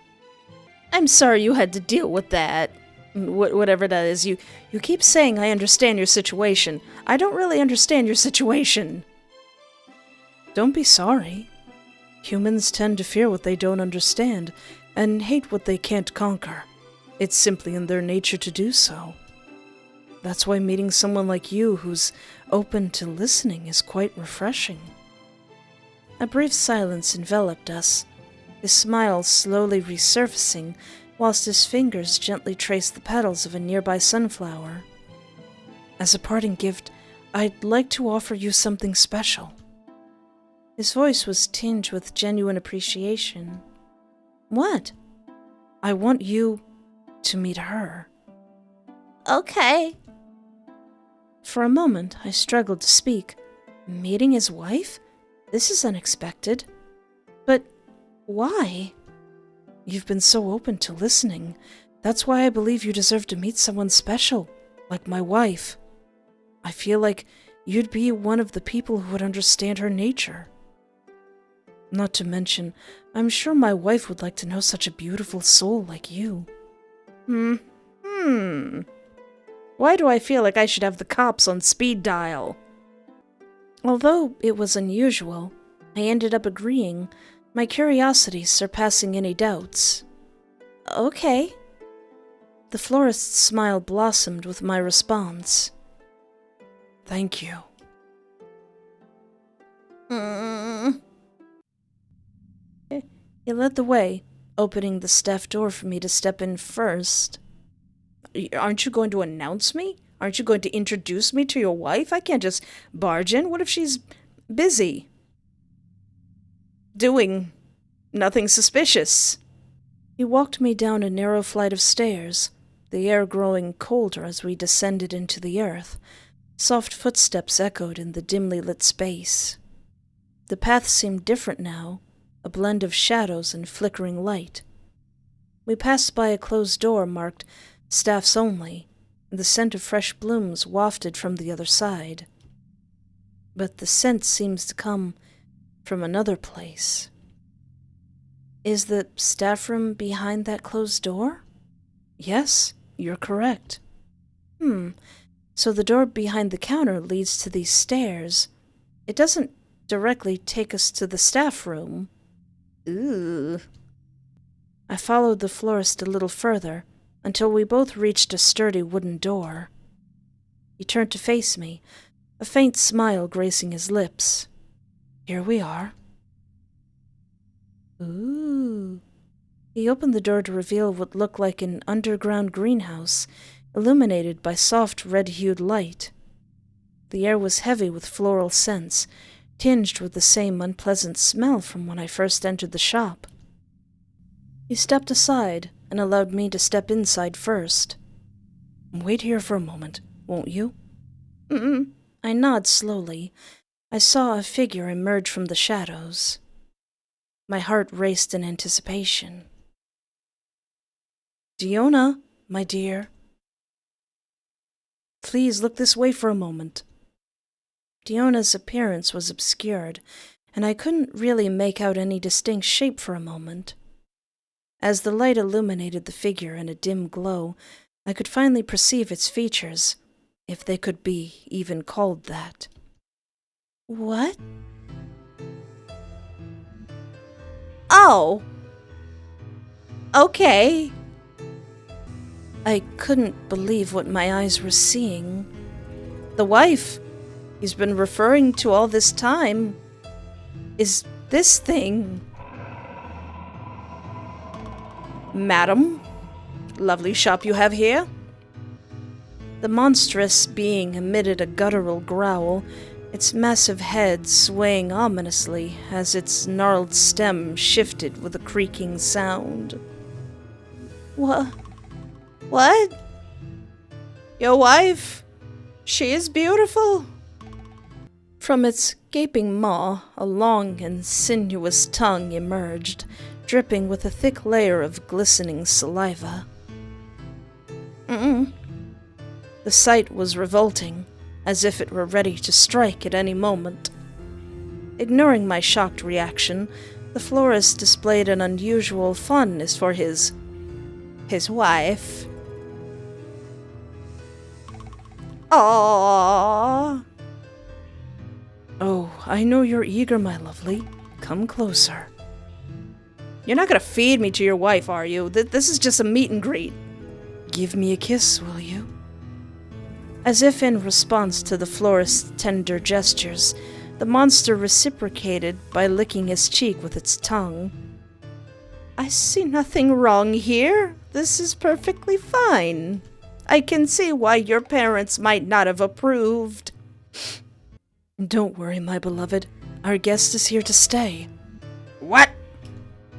I'm sorry you had to deal with that. Whatever that is, you keep saying I understand your situation. I don't really understand your situation. Don't be sorry. Humans tend to fear what they don't understand, and hate what they can't conquer. It's simply in their nature to do so. That's why meeting someone like you who's open to listening is quite refreshing. A brief silence enveloped us, his smile slowly resurfacing, whilst his fingers gently traced the petals of a nearby sunflower. As a parting gift, I'd like to offer you something special. His voice was tinged with genuine appreciation. What? I want you to meet her. Okay. For a moment, I struggled to speak. Meeting his wife? This is unexpected. But why? You've been so open to listening. That's why I believe you deserve to meet someone special, like my wife. I feel like you'd be one of the people who would understand her nature. Not to mention, I'm sure my wife would like to know such a beautiful soul like you. Why do I feel like I should have the cops on speed dial? Although it was unusual, I ended up agreeing, my curiosity surpassing any doubts. Okay. The florist's smile blossomed with my response. Thank you. He led the way, opening the staff door for me to step in first. Aren't you going to announce me? Aren't you going to introduce me to your wife? I can't just barge in. What if she's busy? Doing nothing suspicious. He walked me down a narrow flight of stairs, the air growing colder as we descended into the earth. Soft footsteps echoed in the dimly lit space. The path seemed different now, a blend of shadows and flickering light. We passed by a closed door marked Staffs Only, and the scent of fresh blooms wafted from the other side. But the scent seems to come from another place. Is the staff room behind that closed door? Yes, you're correct. So the door behind the counter leads to these stairs. It doesn't directly take us to the staff room. Ooh. I followed the florist a little further, until we both reached a sturdy wooden door. He turned to face me, a faint smile gracing his lips. Here we are. Ooh. He opened the door to reveal what looked like an underground greenhouse, illuminated by soft red-hued light. The air was heavy with floral scents, tinged with the same unpleasant smell from when I first entered the shop. He stepped aside and allowed me to step inside first. Wait here for a moment, won't you? I nod slowly. I saw a figure emerge from the shadows. My heart raced in anticipation. Diona, my dear. Please look this way for a moment. Diona's appearance was obscured, and I couldn't really make out any distinct shape for a moment. As the light illuminated the figure in a dim glow, I could finally perceive its features, if they could be even called that. What? Oh. Okay. I couldn't believe what my eyes were seeing. The wife he's been referring to all this time is this thing. Madam, lovely shop you have here. The monstrous being emitted a guttural growl, its massive head swaying ominously as its gnarled stem shifted with a creaking sound. What? Your wife? She is beautiful? From its gaping maw, a long and sinuous tongue emerged, dripping with a thick layer of glistening saliva. The sight was revolting, as if it were ready to strike at any moment. Ignoring my shocked reaction, the florist displayed an unusual fondness for his his wife. Aww. Oh, I know you're eager, my lovely. Come closer. You're not gonna feed me to your wife, are you? This is just a meet and greet. Give me a kiss, will you? As if in response to the florist's tender gestures, the monster reciprocated by licking his cheek with its tongue. I see nothing wrong here. This is perfectly fine. I can see why your parents might not have approved. Don't worry, my beloved. Our guest is here to stay. What?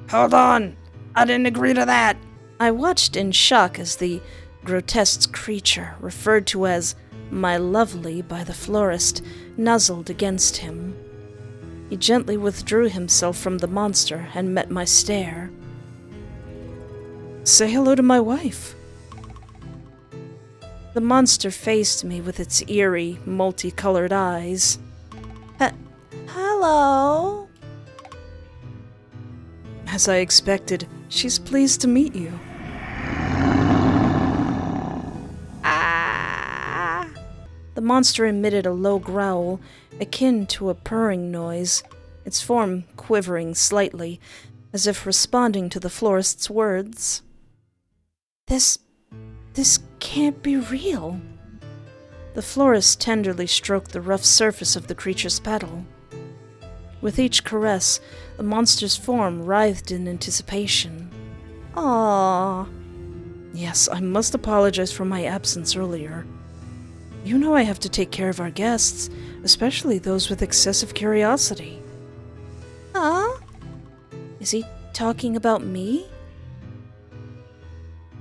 Hold on. I didn't agree to that. I watched in shock as the grotesque creature, referred to as my lovely by the florist, nuzzled against him. He gently withdrew himself from the monster and met my stare. Say hello to my wife. The monster faced me with its eerie, multicolored eyes. Hello? As I expected, she's pleased to meet you. Ah! The monster emitted a low growl, akin to a purring noise, its form quivering slightly, as if responding to the florist's words. This can't be real. The florist tenderly stroked the rough surface of the creature's petal. With each caress, the monster's form writhed in anticipation. Aww. Yes, I must apologize for my absence earlier. You know I have to take care of our guests, especially those with excessive curiosity. Huh? Is he talking about me?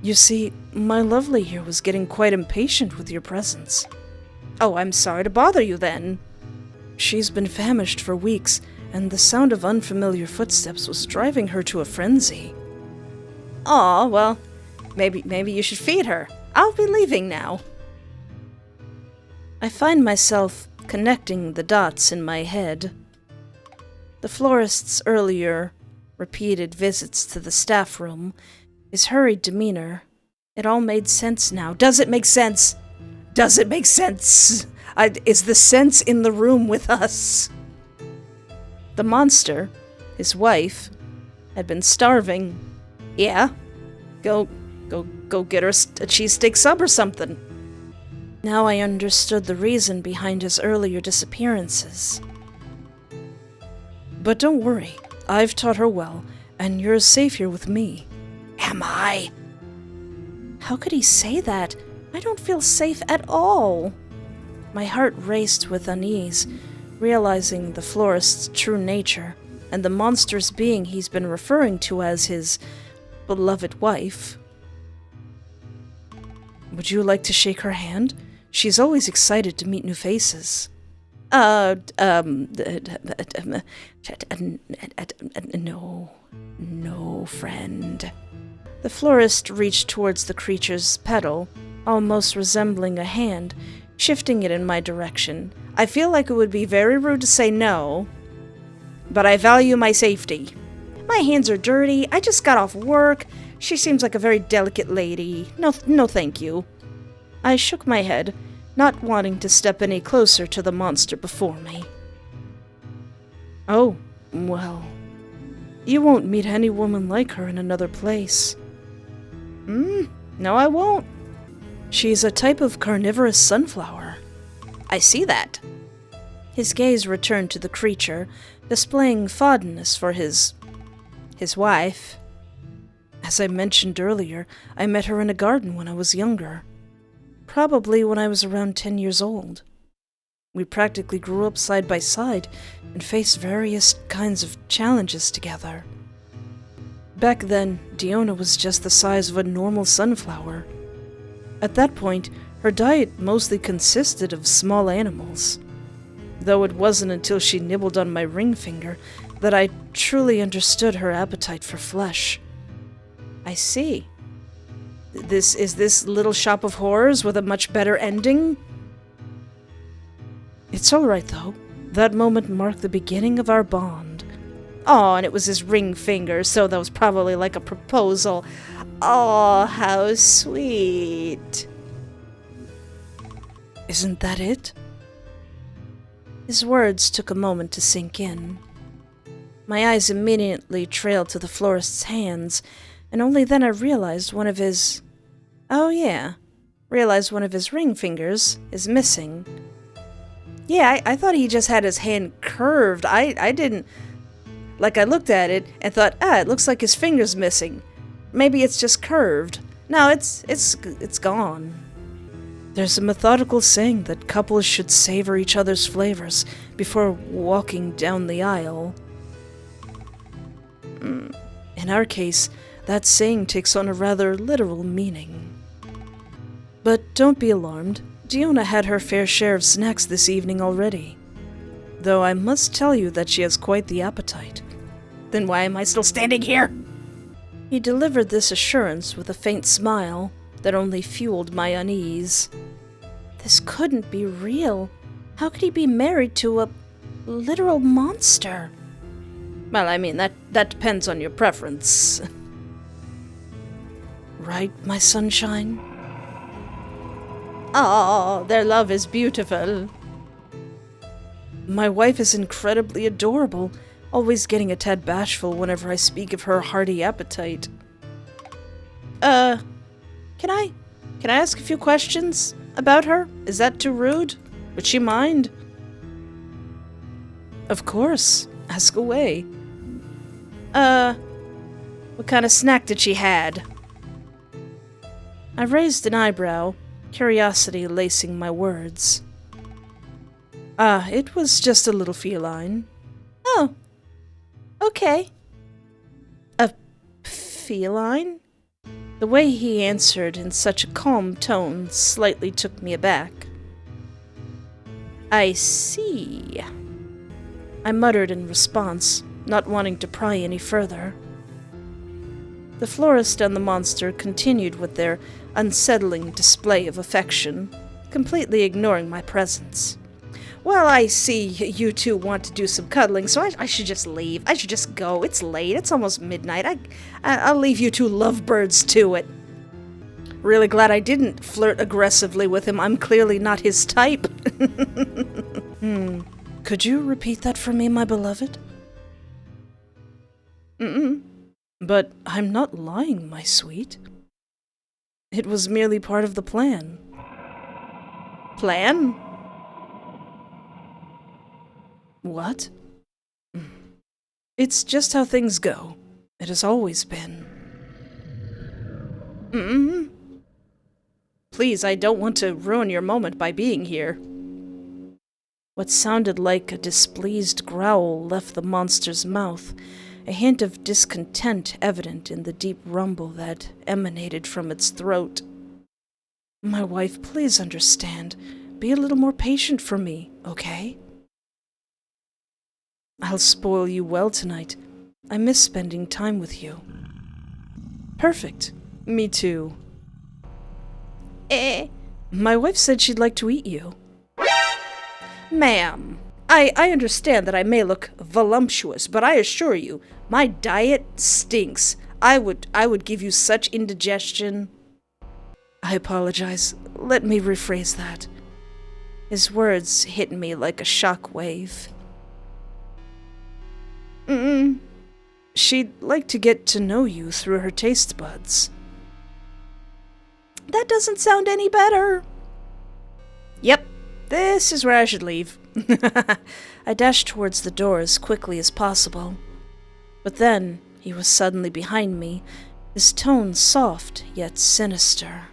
You see, my lovely here was getting quite impatient with your presence. Oh, I'm sorry to bother you then. She's been famished for weeks, and the sound of unfamiliar footsteps was driving her to a frenzy. Aw, well, maybe you should feed her. I'll be leaving now. I find myself connecting the dots in my head. The florist's earlier repeated visits to the staff room, his hurried demeanor, it all made sense now. Does it make sense? Does it make sense? Is the sense in the room with us? The monster, his wife, had been starving. Yeah? Go get her a cheesesteak sub or something. Now I understood the reason behind his earlier disappearances. But don't worry, I've taught her well, and you're safe here with me. Am I? How could he say that? I don't feel safe at all. My heart raced with unease, realizing the florist's true nature, and the monstrous being he's been referring to as his beloved wife. Would you like to shake her hand? She's always excited to meet new faces. No, friend. The florist reached towards the creature's petal, almost resembling a hand, shifting it in my direction. I feel like it would be very rude to say no, but I value my safety. My hands are dirty. I just got off work. She seems like a very delicate lady. No, thank you. I shook my head, not wanting to step any closer to the monster before me. Oh, well, you won't meet any woman like her in another place. No, I won't. She's a type of carnivorous sunflower. I see that. His gaze returned to the creature, displaying fondness for his wife. As I mentioned earlier, I met her in a garden when I was younger. Probably when I was around 10 years old. We practically grew up side by side and faced various kinds of challenges together. Back then, Diona was just the size of a normal sunflower. At that point, her diet mostly consisted of small animals. Though it wasn't until she nibbled on my ring finger that I truly understood her appetite for flesh. I see. Is this Little Shop of Horrors with a much better ending? It's all right, though. That moment marked the beginning of our bond. Oh, and it was his ring finger, so that was probably like a proposal. Oh, how sweet. Isn't that it? His words took a moment to sink in. My eyes immediately trailed to the florist's hands, and only then I realized one of his... Oh yeah, realized one of his ring fingers is missing. Yeah, I thought he just had his hand curved. I didn't... Like, I looked at it and thought, it looks like his finger's missing. Maybe it's just curved. No, it's gone. There's a methodical saying that couples should savor each other's flavors before walking down the aisle. In our case, that saying takes on a rather literal meaning. But don't be alarmed. Diona had her fair share of snacks this evening already. Though I must tell you that she has quite the appetite. Then why am I still standing here? He delivered this assurance with a faint smile that only fueled my unease. This couldn't be real. How could he be married to a literal monster? Well, I mean, that depends on your preference. Right, my sunshine? Oh, their love is beautiful. My wife is incredibly adorable, always getting a tad bashful whenever I speak of her hearty appetite. Can I ask a few questions about her? Is that too rude? Would she mind? Of course. Ask away. What kind of snack did she had? I raised an eyebrow, curiosity lacing my words. It was just a little feline. Oh. Okay. A feline? The way he answered in such a calm tone slightly took me aback. I see. I muttered in response, not wanting to pry any further. The florist and the monster continued with their unsettling display of affection, completely ignoring my presence. Well, I see you two want to do some cuddling, so I should just leave. I should just go. It's late. It's almost midnight. I'll leave you two lovebirds to it. Really glad I didn't flirt aggressively with him. I'm clearly not his type. Could you repeat that for me, my beloved? But I'm not lying, my sweet. It was merely part of the plan. Plan? What? It's just how things go. It has always been. Please, I don't want to ruin your moment by being here. What sounded like a displeased growl left the monster's mouth, a hint of discontent evident in the deep rumble that emanated from its throat. My wife, please understand. Be a little more patient for me, okay? I'll spoil you well tonight. I miss spending time with you. Perfect. Me too. My wife said she'd like to eat you. Ma'am, I understand that I may look voluptuous, but I assure you, my diet stinks. I would give you such indigestion. I apologize. Let me rephrase that. His words hit me like a shock wave. She'd like to get to know you through her taste buds. That doesn't sound any better. Yep, this is where I should leave. I dashed towards the door as quickly as possible. But then he was suddenly behind me, his tone soft yet sinister.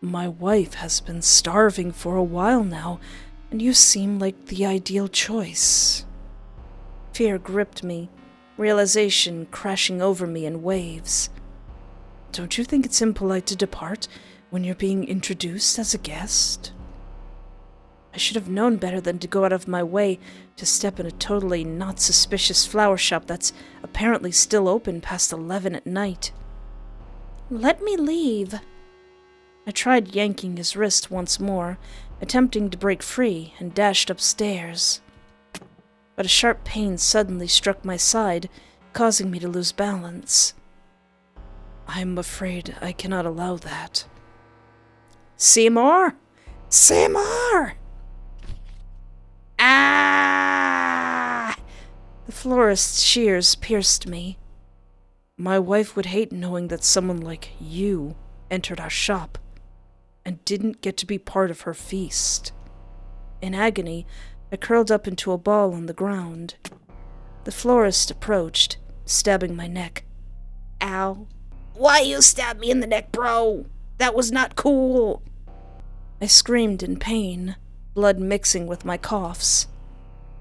My wife has been starving for a while now, and you seem like the ideal choice. Fear gripped me, realization crashing over me in waves. Don't you think it's impolite to depart when you're being introduced as a guest? I should have known better than to go out of my way to step in a totally not suspicious flower shop that's apparently still open past 11 at night. Let me leave. I tried yanking his wrist once more, attempting to break free, and dashed upstairs. But a sharp pain suddenly struck my side, causing me to lose balance. I'm afraid I cannot allow that. Seymour? Seymour! Ah! The florist's shears pierced me. My wife would hate knowing that someone like you entered our shop and didn't get to be part of her feast. In agony, I curled up into a ball on the ground. The florist approached, stabbing my neck. Ow. Why you stabbed me in the neck, bro? That was not cool. I screamed in pain, blood mixing with my coughs.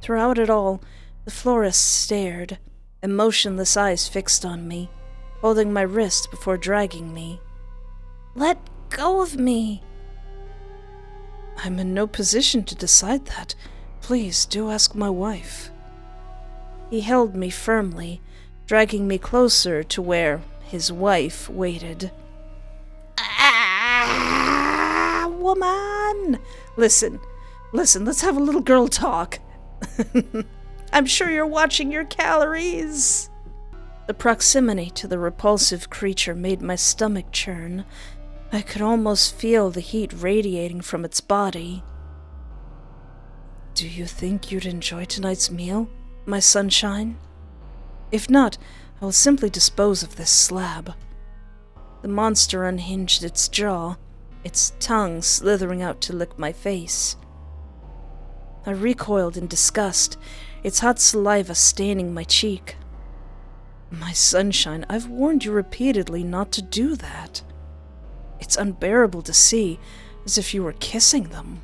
Throughout it all, the florist stared, emotionless eyes fixed on me, holding my wrist before dragging me. Let go of me. I'm in no position to decide that. Please do ask my wife. He held me firmly, dragging me closer to where his wife waited. Ah, woman! Listen, let's have a little girl talk. I'm sure you're watching your calories. The proximity to the repulsive creature made my stomach churn. I could almost feel the heat radiating from its body. Do you think you'd enjoy tonight's meal, my sunshine? If not, I will simply dispose of this slab. The monster unhinged its jaw, its tongue slithering out to lick my face. I recoiled in disgust, its hot saliva staining my cheek. My sunshine, I've warned you repeatedly not to do that. It's unbearable to see, as if you were kissing them.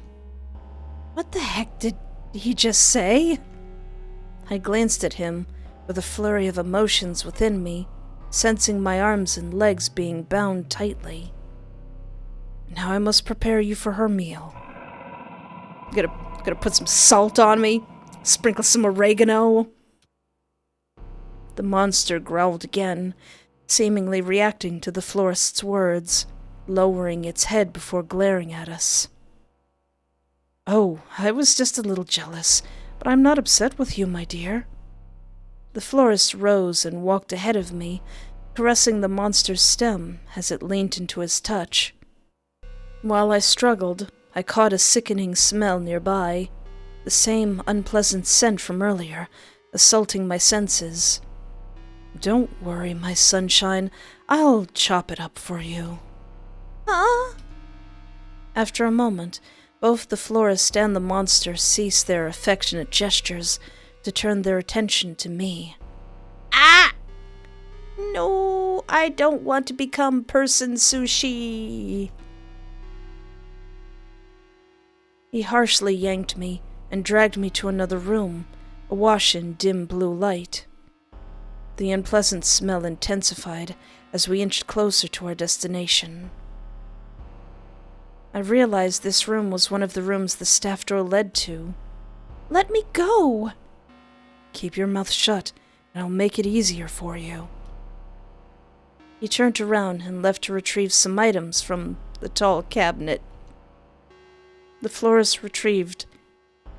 What the heck did he just say? I glanced at him, with a flurry of emotions within me, sensing my arms and legs being bound tightly. Now I must prepare you for her meal. Gonna put some salt on me? Sprinkle some oregano? The monster growled again, seemingly reacting to the florist's words, lowering its head before glaring at us. Oh, I was just a little jealous, but I'm not upset with you, my dear. The florist rose and walked ahead of me, caressing the monster's stem as it leaned into his touch. While I struggled, I caught a sickening smell nearby, the same unpleasant scent from earlier, assaulting my senses. Don't worry, my sunshine, I'll chop it up for you. Huh? After a moment, both the florist and the monster ceased their affectionate gestures to turn their attention to me. Ah! No, I don't want to become person sushi. He harshly yanked me and dragged me to another room, awash in dim blue light. The unpleasant smell intensified as we inched closer to our destination. I realized this room was one of the rooms the staff door led to. Let me go! Keep your mouth shut, and I'll make it easier for you. He turned around and left to retrieve some items from the tall cabinet. The florist retrieved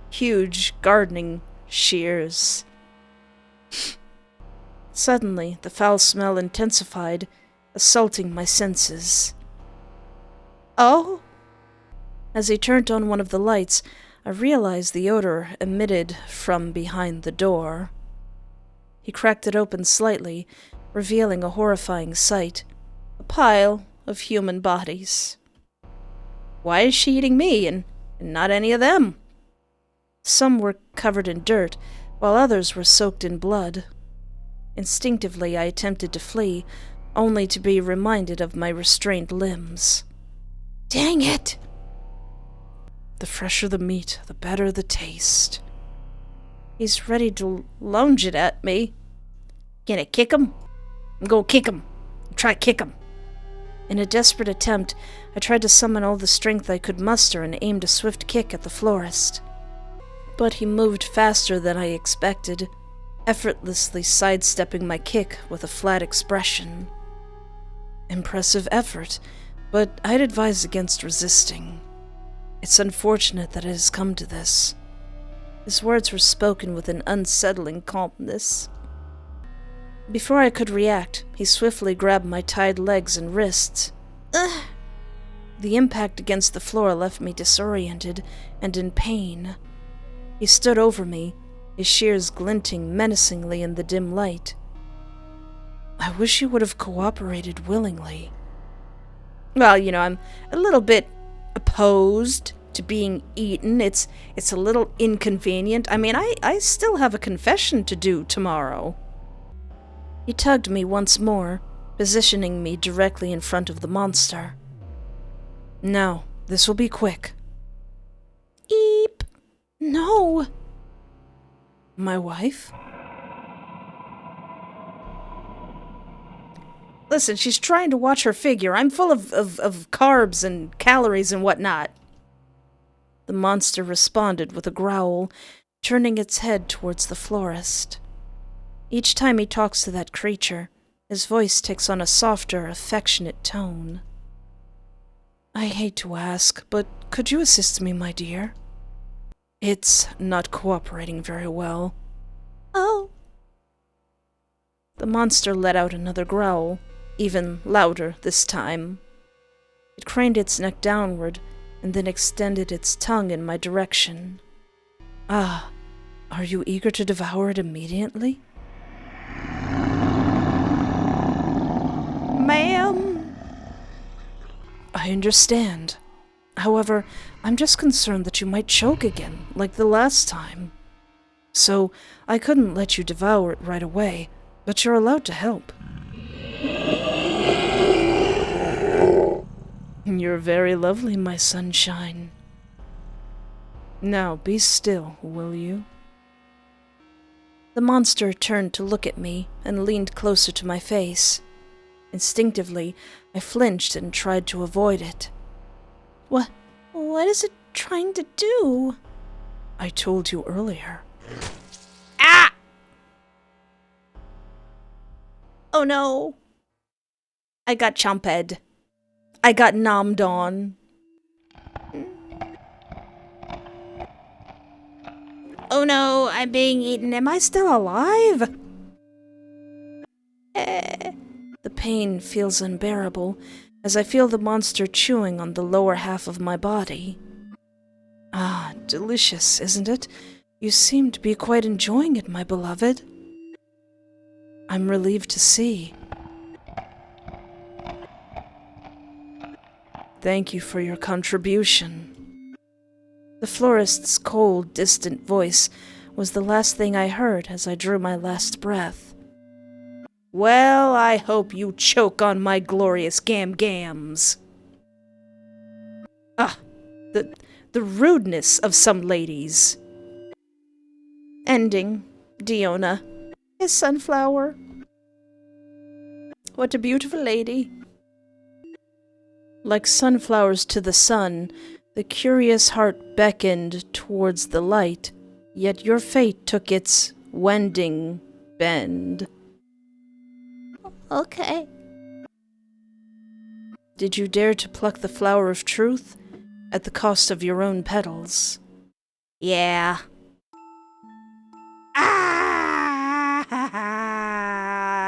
huge gardening shears. Suddenly, the foul smell intensified, assaulting my senses. Oh? As he turned on one of the lights, I realized the odor emitted from behind the door. He cracked it open slightly, revealing a horrifying sight, a pile of human bodies. Why is she eating me and not any of them? Some were covered in dirt, while others were soaked in blood. Instinctively, I attempted to flee, only to be reminded of my restrained limbs. Dang it! The fresher the meat, the better the taste. He's ready to lunge it at me. Can I kick him? I'm gonna kick him. Try to kick him. In a desperate attempt, I tried to summon all the strength I could muster and aimed a swift kick at the florist. But he moved faster than I expected, effortlessly sidestepping my kick with a flat expression. Impressive effort, but I'd advise against resisting. It's unfortunate that it has come to this. His words were spoken with an unsettling calmness. Before I could react, he swiftly grabbed my tied legs and wrists. Ugh! The impact against the floor left me disoriented and in pain. He stood over me, his shears glinting menacingly in the dim light. I wish you would have cooperated willingly. Well, I'm a little bit opposed to being eaten. It's a little inconvenient. I mean, I still have a confession to do tomorrow. He tugged me once more, positioning me directly in front of the monster. Now, this will be quick. Eep! No! My wife? Listen, she's trying to watch her figure. I'm full of carbs and calories and whatnot. The monster responded with a growl, turning its head towards the florist. Each time he talks to that creature, his voice takes on a softer, affectionate tone. I hate to ask, but could you assist me, my dear? It's not cooperating very well. Oh. The monster let out another growl, even louder this time. It craned its neck downward and then extended its tongue in my direction. Ah, are you eager to devour it immediately? Ma'am! I understand. However, I'm just concerned that you might choke again, like the last time. So, I couldn't let you devour it right away, but you're allowed to help. You're very lovely, my sunshine. Now, be still, will you? The monster turned to look at me and leaned closer to my face. Instinctively, I flinched and tried to avoid it. What is it trying to do? I told you earlier. Ah! Oh no. I got chomped. I got nommed on. Oh no, I'm being eaten. Am I still alive? The pain feels unbearable as I feel the monster chewing on the lower half of my body. Ah, delicious, isn't it? You seem to be quite enjoying it, my beloved. I'm relieved to see. Thank you for your contribution. The florist's cold, distant voice was the last thing I heard as I drew my last breath. Well, I hope you choke on my glorious gams. Ah, the rudeness of some ladies. Ending, Diona, his sunflower. What a beautiful lady. Like sunflowers to the sun, the curious heart beckoned towards the light, yet your fate took its wending bend. Okay. Did you dare to pluck the flower of truth at the cost of your own petals? Yeah. Ah!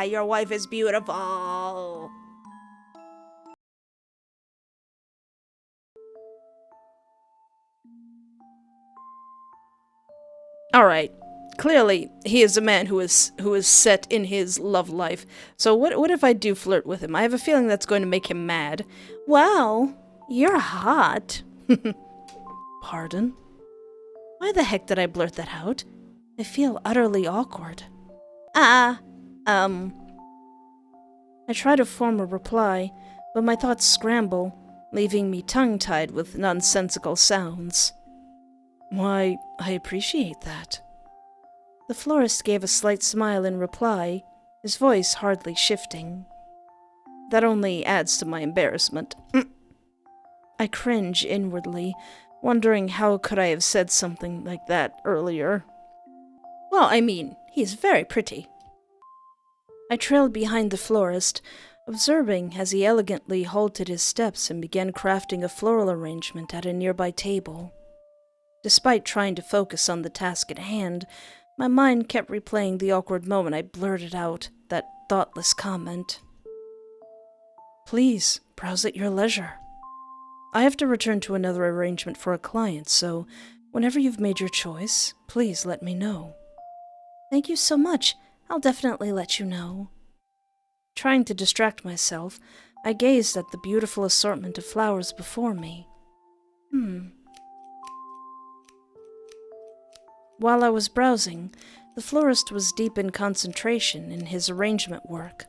Your wife is beautiful. All right. Clearly, he is a man who is set in his love life. So what if I do flirt with him? I have a feeling that's going to make him mad. Well, you're hot. Pardon? Why the heck did I blurt that out? I feel utterly awkward. I try to form a reply, but my thoughts scramble, leaving me tongue-tied with nonsensical sounds. Why, I appreciate that. The florist gave a slight smile in reply, his voice hardly shifting. That only adds to my embarrassment. I cringe inwardly, wondering how could I have said something like that earlier. Well, I mean, he's very pretty. I trailed behind the florist, observing as he elegantly halted his steps and began crafting a floral arrangement at a nearby table. Despite trying to focus on the task at hand, My mind kept replaying the awkward moment I blurted out that thoughtless comment. Please, browse at your leisure. I have to return to another arrangement for a client, so whenever you've made your choice, please let me know. Thank you so much. I'll definitely let you know. Trying to distract myself, I gazed at the beautiful assortment of flowers before me. While I was browsing, the florist was deep in concentration in his arrangement work.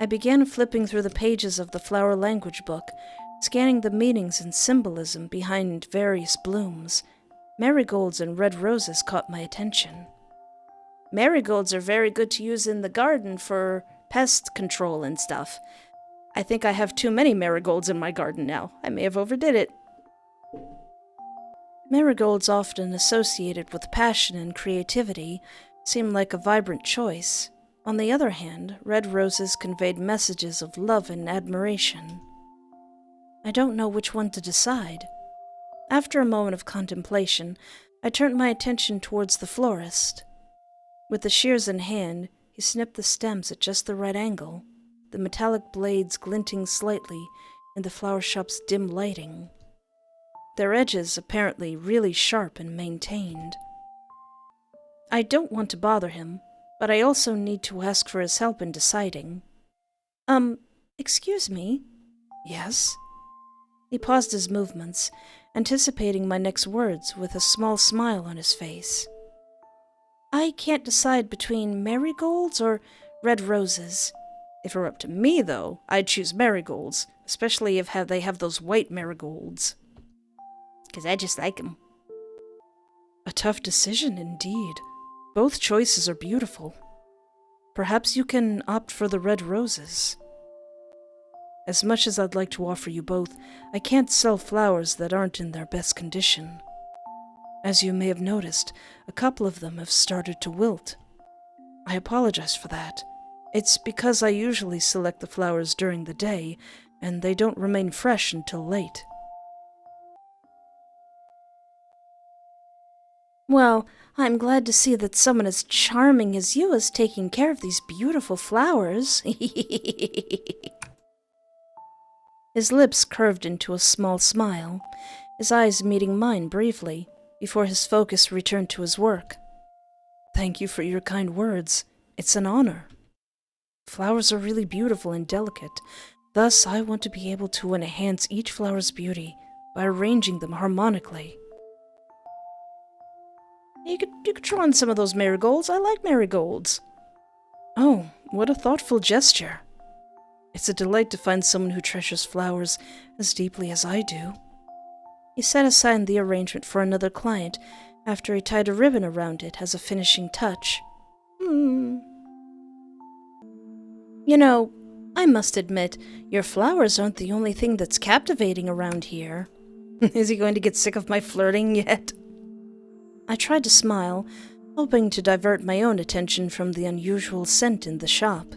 I began flipping through the pages of the flower language book, scanning the meanings and symbolism behind various blooms. Marigolds and red roses caught my attention. Marigolds are very good to use in the garden for pest control and stuff. I think I have too many marigolds in my garden now. I may have overdid it. Marigolds, often associated with passion and creativity, seemed like a vibrant choice. On the other hand, red roses conveyed messages of love and admiration. I don't know which one to decide. After a moment of contemplation, I turned my attention towards the florist. With the shears in hand, he snipped the stems at just the right angle, the metallic blades glinting slightly in the flower shop's dim lighting. Their edges apparently really sharp and maintained. I don't want to bother him, but I also need to ask for his help in deciding. Excuse me? Yes? He paused his movements, anticipating my next words with a small smile on his face. I can't decide between marigolds or red roses. If it were up to me, though, I'd choose marigolds, especially if they have those white marigolds. 'Cause I just like them. A tough decision indeed. Both choices are beautiful. Perhaps you can opt for the red roses. As much as I'd like to offer you both, I can't sell flowers that aren't in their best condition. As you may have noticed, a couple of them have started to wilt. I apologize for that. It's because I usually select the flowers during the day, and they don't remain fresh until late. Well, I'm glad to see that someone as charming as you is taking care of these beautiful flowers. His lips curved into a small smile, his eyes meeting mine briefly, before his focus returned to his work. Thank you for your kind words. It's an honor. Flowers are really beautiful and delicate. Thus, I want to be able to enhance each flower's beauty by arranging them harmonically. You could try on some of those marigolds. I like marigolds. Oh, what a thoughtful gesture. It's a delight to find someone who treasures flowers as deeply as I do. He set aside the arrangement for another client after he tied a ribbon around it as a finishing touch. You know, I must admit, your flowers aren't the only thing that's captivating around here. Is he going to get sick of my flirting yet? I tried to smile, hoping to divert my own attention from the unusual scent in the shop.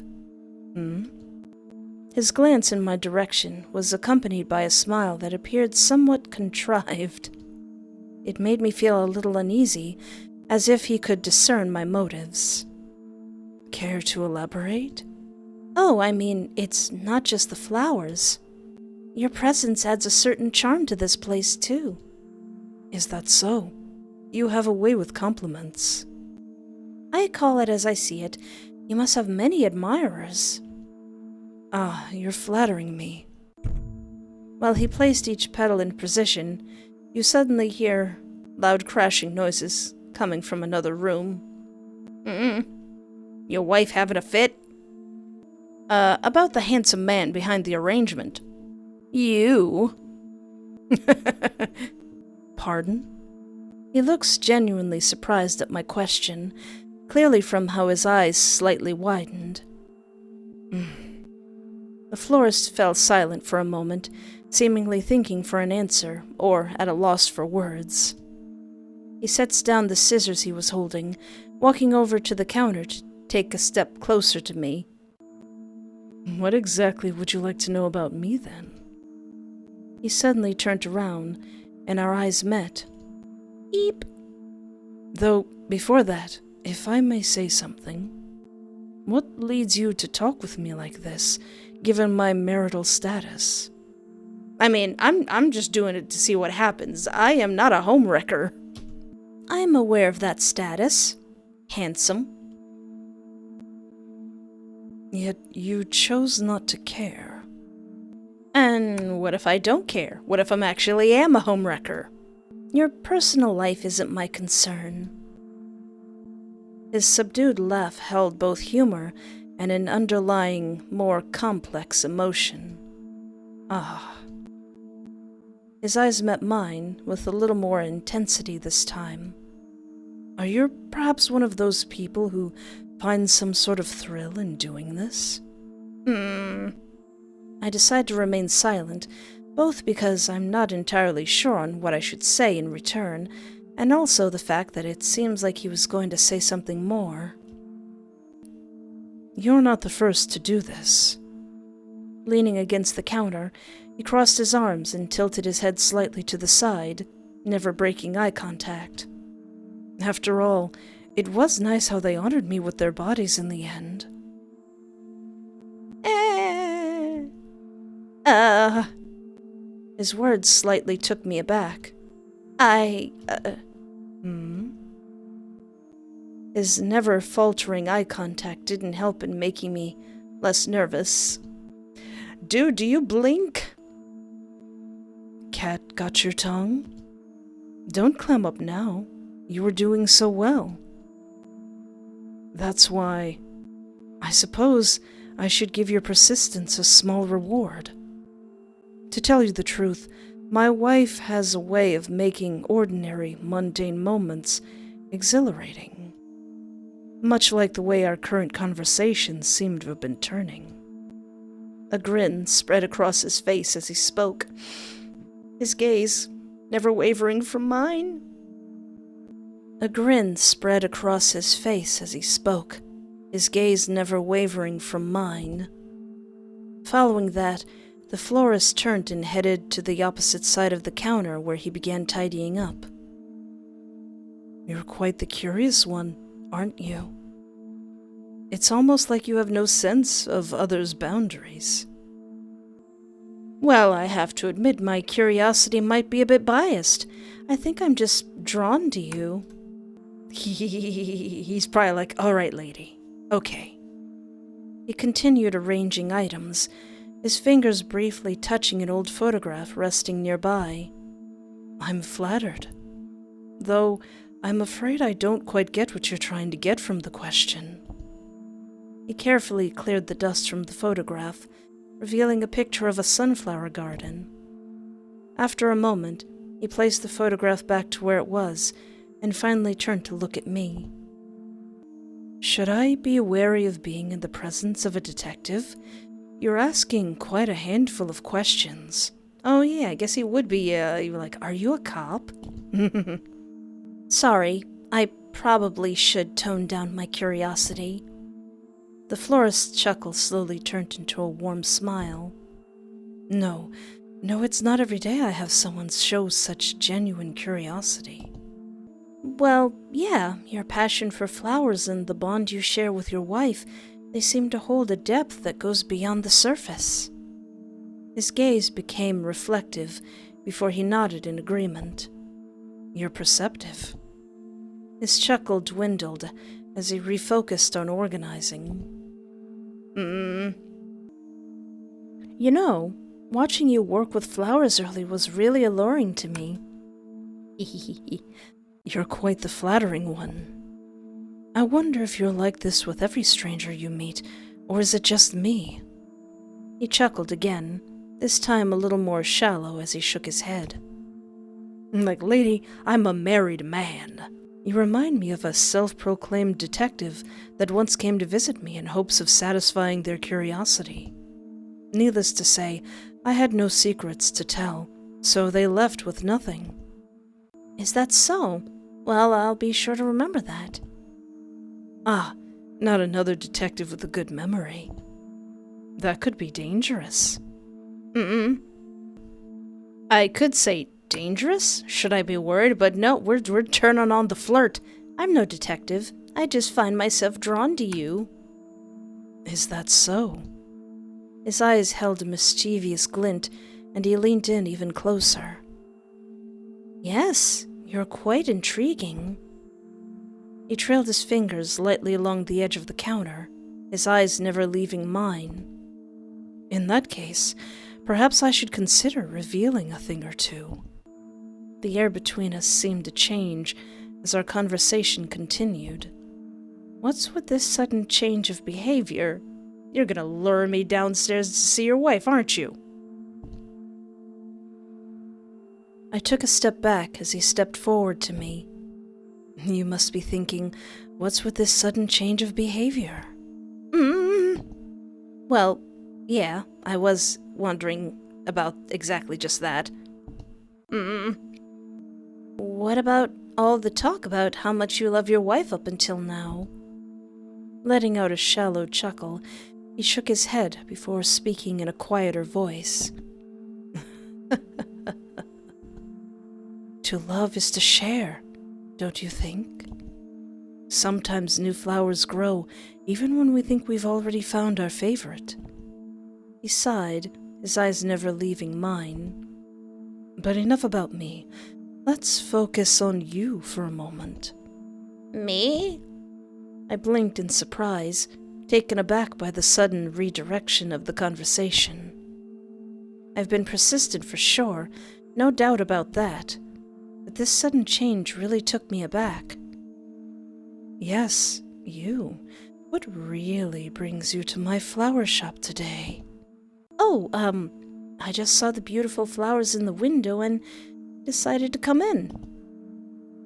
His glance in my direction was accompanied by a smile that appeared somewhat contrived. It made me feel a little uneasy, as if he could discern my motives. Care to elaborate? Oh, I mean, it's not just the flowers. Your presence adds a certain charm to this place, too. Is that so? You have a way with compliments. I call it as I see it. You must have many admirers. Ah, you're flattering me. While he placed each petal in position, you suddenly hear loud crashing noises coming from another room. Your wife having a fit? About the handsome man behind the arrangement. You? Pardon? He looks genuinely surprised at my question, clearly from how his eyes slightly widened. The florist fell silent for a moment, seemingly thinking for an answer, or at a loss for words. He sets down the scissors he was holding, walking over to the counter to take a step closer to me. What exactly would you like to know about me, then? He suddenly turned around, and our eyes met. Eep! Though, before that, if I may say something, what leads you to talk with me like this, given my marital status? I mean, I'm just doing it to see what happens. I am not a homewrecker. I am aware of that status. Handsome. Yet you chose not to care. And what if I don't care? What if I'm actually am a homewrecker? Your personal life isn't my concern. His subdued laugh held both humor and an underlying, more complex emotion. Ah. His eyes met mine with a little more intensity this time. Are you perhaps one of those people who find some sort of thrill in doing this? I decide to remain silent, both because I'm not entirely sure on what I should say in return, and also the fact that it seems like he was going to say something more. You're not the first to do this. Leaning against the counter, he crossed his arms and tilted his head slightly to the side, never breaking eye contact. After all, it was nice how they honored me with their bodies in the end. His words slightly took me aback. His never faltering eye contact didn't help in making me less nervous. Dude, do you blink? Cat got your tongue? Don't clam up now. You were doing so well. That's why I suppose I should give your persistence a small reward. To tell you the truth, my wife has a way of making ordinary, mundane moments exhilarating. Much like the way our current conversations seem to have been turning. A grin spread across his face as he spoke, his gaze never wavering from mine. A grin spread across his face as he spoke, his gaze never wavering from mine. Following that, the florist turned and headed to the opposite side of the counter where he began tidying up. You're quite the curious one, aren't you? It's almost like you have no sense of others' boundaries. Well, I have to admit my curiosity might be a bit biased. I think I'm just drawn to you. He's probably like, all right, lady. Okay. He continued arranging items, his fingers briefly touching an old photograph resting nearby. I'm flattered. Though, I'm afraid I don't quite get what you're trying to get from the question. He carefully cleared the dust from the photograph, revealing a picture of a sunflower garden. After a moment, he placed the photograph back to where it was, and finally turned to look at me. Should I be wary of being in the presence of a detective? You're asking quite a handful of questions. Oh yeah, I guess he would be, you're like, are you a cop? Sorry, I probably should tone down my curiosity. The florist's chuckle slowly turned into a warm smile. No, it's not every day I have someone show such genuine curiosity. Well, yeah, your passion for flowers and the bond you share with your wife, they seem to hold a depth that goes beyond the surface. His gaze became reflective before he nodded in agreement. You're perceptive. His chuckle dwindled as he refocused on organizing. You know, watching you work with flowers early was really alluring to me. You're quite the flattering one. I wonder if you're like this with every stranger you meet, or is it just me? He chuckled again, this time a little more shallow as he shook his head. Like, lady, I'm a married man. You remind me of a self-proclaimed detective that once came to visit me in hopes of satisfying their curiosity. Needless to say, I had no secrets to tell, so they left with nothing. Is that so? Well, I'll be sure to remember that. Ah, not another detective with a good memory. That could be dangerous. I could say dangerous? Should I be worried? But no, we're turning on the flirt. I'm no detective. I just find myself drawn to you. Is that so? His eyes held a mischievous glint, and he leaned in even closer. Yes, you're quite intriguing. He trailed his fingers lightly along the edge of the counter, his eyes never leaving mine. In that case, perhaps I should consider revealing a thing or two. The air between us seemed to change as our conversation continued. What's with this sudden change of behavior? You're gonna lure me downstairs to see your wife, aren't you? I took a step back as he stepped forward to me. You must be thinking, what's with this sudden change of behavior? Well, yeah, I was wondering about exactly just that. What about all the talk about how much you love your wife up until now? Letting out a shallow chuckle, he shook his head before speaking in a quieter voice. To love is to share, don't you think? Sometimes new flowers grow, even when we think we've already found our favorite. He sighed, his eyes never leaving mine. But enough about me. Let's focus on you for a moment. Me? I blinked in surprise, taken aback by the sudden redirection of the conversation. I've been persistent for sure, no doubt about that, but this sudden change really took me aback. Yes, you. What really brings you to my flower shop today? Oh, I just saw the beautiful flowers in the window and decided to come in.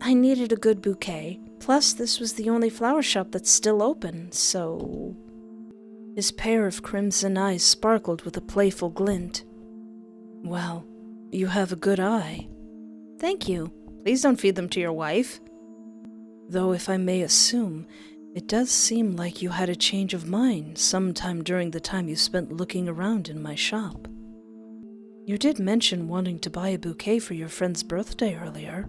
I needed a good bouquet, plus this was the only flower shop that's still open, so... His pair of crimson eyes sparkled with a playful glint. Well, you have a good eye. Thank you. Please don't feed them to your wife. Though if I may assume, it does seem like you had a change of mind sometime during the time you spent looking around in my shop. You did mention wanting to buy a bouquet for your friend's birthday earlier.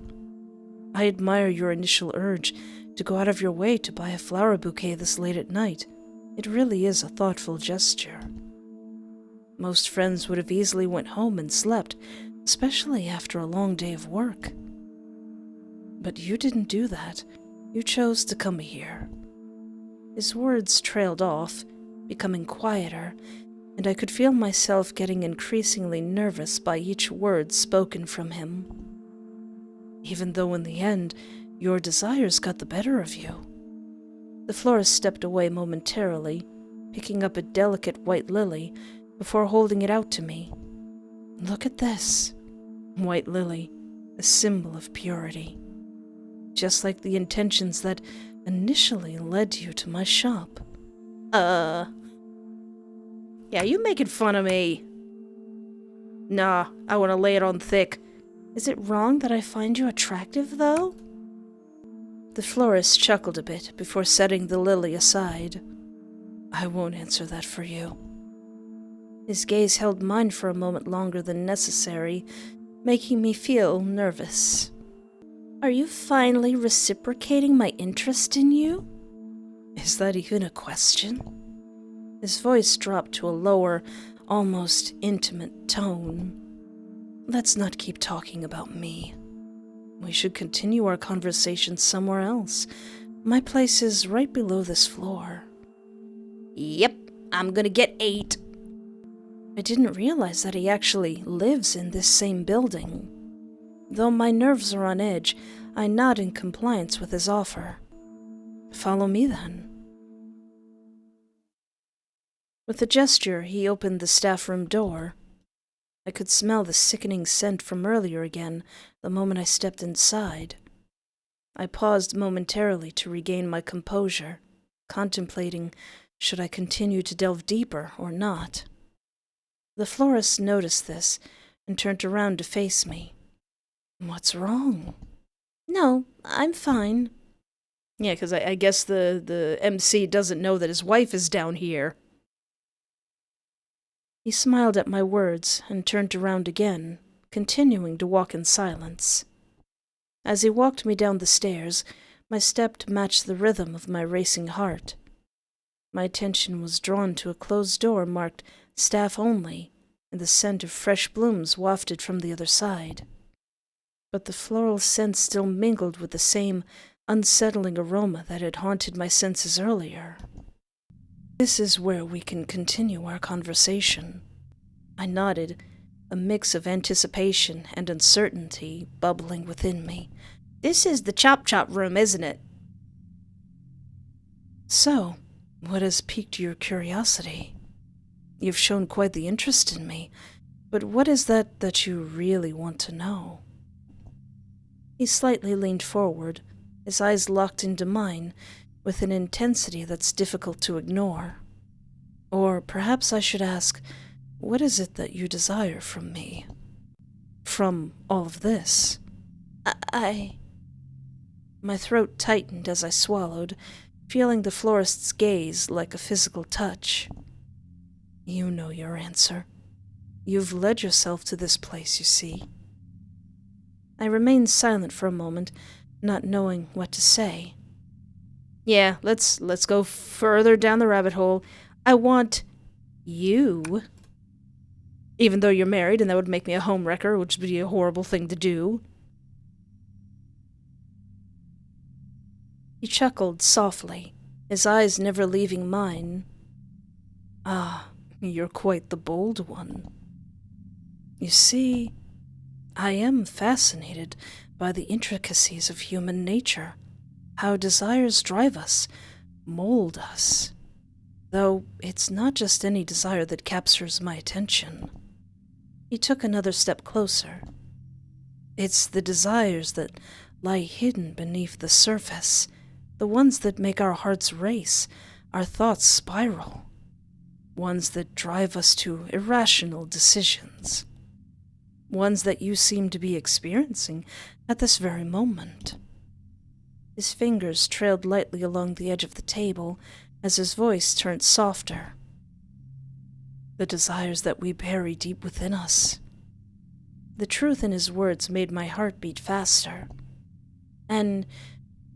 I admire your initial urge to go out of your way to buy a flower bouquet this late at night. It really is a thoughtful gesture. Most friends would have easily went home and slept, especially after a long day of work. But you didn't do that. You chose to come here. His words trailed off, becoming quieter, and I could feel myself getting increasingly nervous by each word spoken from him. Even though in the end, your desires got the better of you. The florist stepped away momentarily, picking up a delicate white lily before holding it out to me. Look at this. White lily, a symbol of purity. Just like the intentions that initially led you to my shop. Yeah, you making fun of me. Nah, I want to lay it on thick. Is it wrong that I find you attractive, though? The florist chuckled a bit before setting the lily aside. I won't answer that for you. His gaze held mine for a moment longer than necessary, making me feel nervous. Are you finally reciprocating my interest in you? Is that even a question? His voice dropped to a lower, almost intimate tone. Let's not keep talking about me. We should continue our conversation somewhere else. My place is right below this floor. Yep, I'm gonna get 8. I didn't realize that he actually lives in this same building. Though my nerves are on edge, I nod in compliance with his offer. Follow me then. With a gesture, he opened the staff room door. I could smell the sickening scent from earlier again the moment I stepped inside. I paused momentarily to regain my composure, contemplating should I continue to delve deeper or not. The florist noticed this and turned around to face me. What's wrong? No, I'm fine. Yeah, because I guess the MC doesn't know that his wife is down here. He smiled at my words and turned around again, continuing to walk in silence. As he walked me down the stairs, My step matched the rhythm of my racing heart. My attention was drawn to a closed door marked Staff Only, and the scent of fresh blooms wafted from the other side. But the floral scent still mingled with the same unsettling aroma that had haunted my senses earlier. "This is where we can continue our conversation." I nodded, a mix of anticipation and uncertainty bubbling within me. "This is the chop-chop room, isn't it?" "So, what has piqued your curiosity? You've shown quite the interest in me, but what is that you really want to know?" He slightly leaned forward, his eyes locked into mine with an intensity that's difficult to ignore. Or perhaps I should ask, what is it that you desire from me? From all of this? My throat tightened as I swallowed, feeling the florist's gaze like a physical touch. You know your answer. You've led yourself to this place, you see. I remained silent for a moment, not knowing what to say. "Yeah, let's go further down the rabbit hole. I want you. Even though you're married and that would make me a homewrecker, which would be a horrible thing to do." He chuckled softly, his eyes never leaving mine. "Ah, you're quite the bold one. You see, I am fascinated by the intricacies of human nature, how desires drive us, mold us. Though it's not just any desire that captures my attention." He took another step closer. "It's the desires that lie hidden beneath the surface, the ones that make our hearts race, our thoughts spiral, ones that drive us to irrational decisions, ones that you seem to be experiencing at this very moment." His fingers trailed lightly along the edge of the table as his voice turned softer. "The desires that we bury deep within us." The truth in his words made my heart beat faster. "And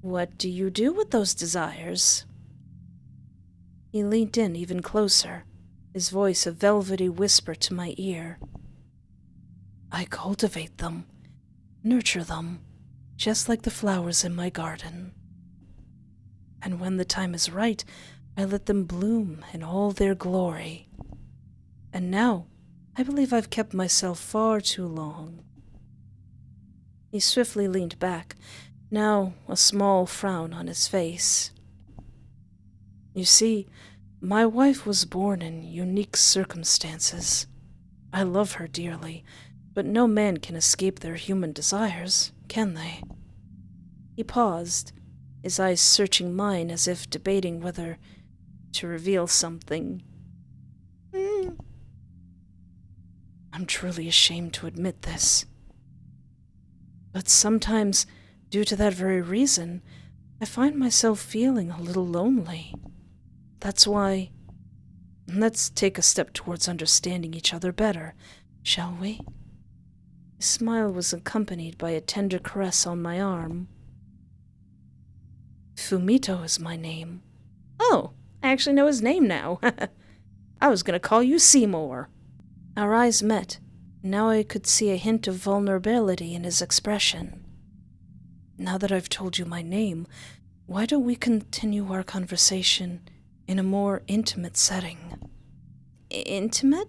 what do you do with those desires?" He leaned in even closer, his voice a velvety whisper to my ear. "I cultivate them, nurture them, just like the flowers in my garden. And when the time is right, I let them bloom in all their glory. And now, I believe I've kept myself far too long." He swiftly leaned back, now a small frown on his face. "You see, my wife was born in unique circumstances. I love her dearly, but no man can escape their human desires, can they?" He paused, his eyes searching mine as if debating whether to reveal something. I'm truly ashamed to admit this. But sometimes, due to that very reason, I find myself feeling a little lonely. That's why... Let's take a step towards understanding each other better, shall we? His smile was accompanied by a tender caress on my arm. Fumito is my name. "Oh, I actually know his name now. I was going to call you Seymour." Our eyes met. Now I could see a hint of vulnerability in his expression. "Now that I've told you my name, why don't we continue our conversation in a more intimate setting?" "Intimate?"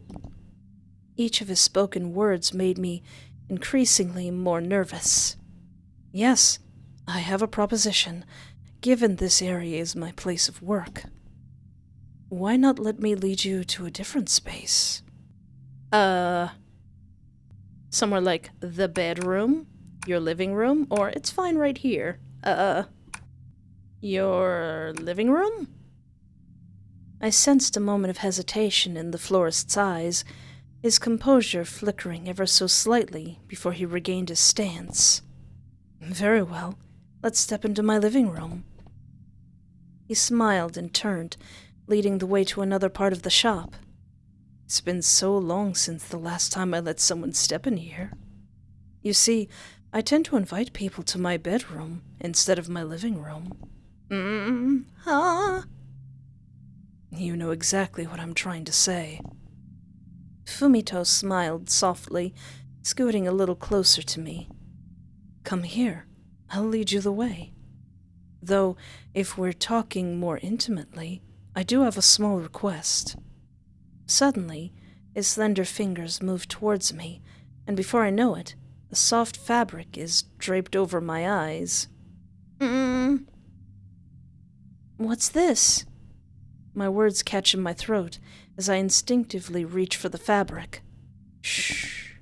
Each of his spoken words made me increasingly more nervous. "Yes, I have a proposition, given this area is my place of work. Why not let me lead you to a different space?" Somewhere like the bedroom, your living room, or it's fine right here. Your living room? I sensed a moment of hesitation in the florist's eyes, his composure flickering ever so slightly before he regained his stance. "Very well, let's step into my living room." He smiled and turned, leading the way to another part of the shop. It's been so long since the last time I let someone step in here. You see, I tend to invite people to my bedroom instead of my living room. You know exactly what I'm trying to say. Fumito smiled softly, scooting a little closer to me. Come here. I'll lead you the way. Though, if we're talking more intimately, I do have a small request. Suddenly, his slender fingers move towards me, and before I know it, a soft fabric is draped over my eyes. What's this? My words catch in my throat as I instinctively reach for the fabric. Shh.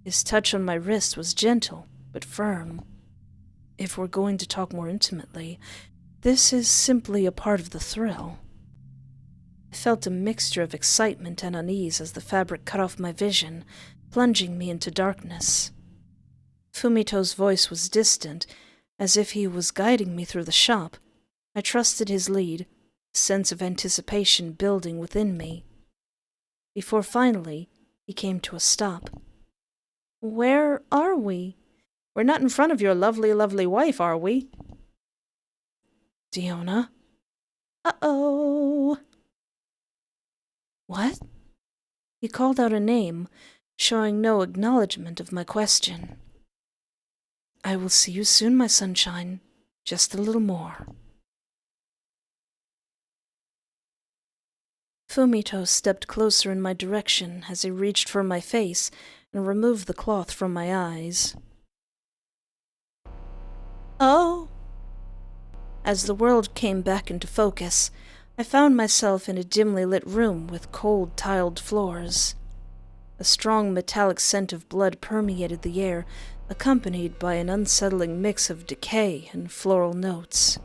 His touch on my wrist was gentle, but firm. If we're going to talk more intimately, this is simply a part of the thrill. I felt a mixture of excitement and unease as the fabric cut off my vision, plunging me into darkness. Fumito's voice was distant, as if he was guiding me through the shop. I trusted his lead, a sense of anticipation building within me. Before finally, he came to a stop. Where are we? We're not in front of your lovely, lovely wife, are we? Diona? Uh-oh. What? He called out a name, showing no acknowledgement of my question. I will see you soon, my sunshine. Just a little more. Fumito stepped closer in my direction as he reached for my face and removed the cloth from my eyes. Oh! As the world came back into focus, I found myself in a dimly lit room with cold tiled floors. A strong metallic scent of blood permeated the air, accompanied by an unsettling mix of decay and floral notes.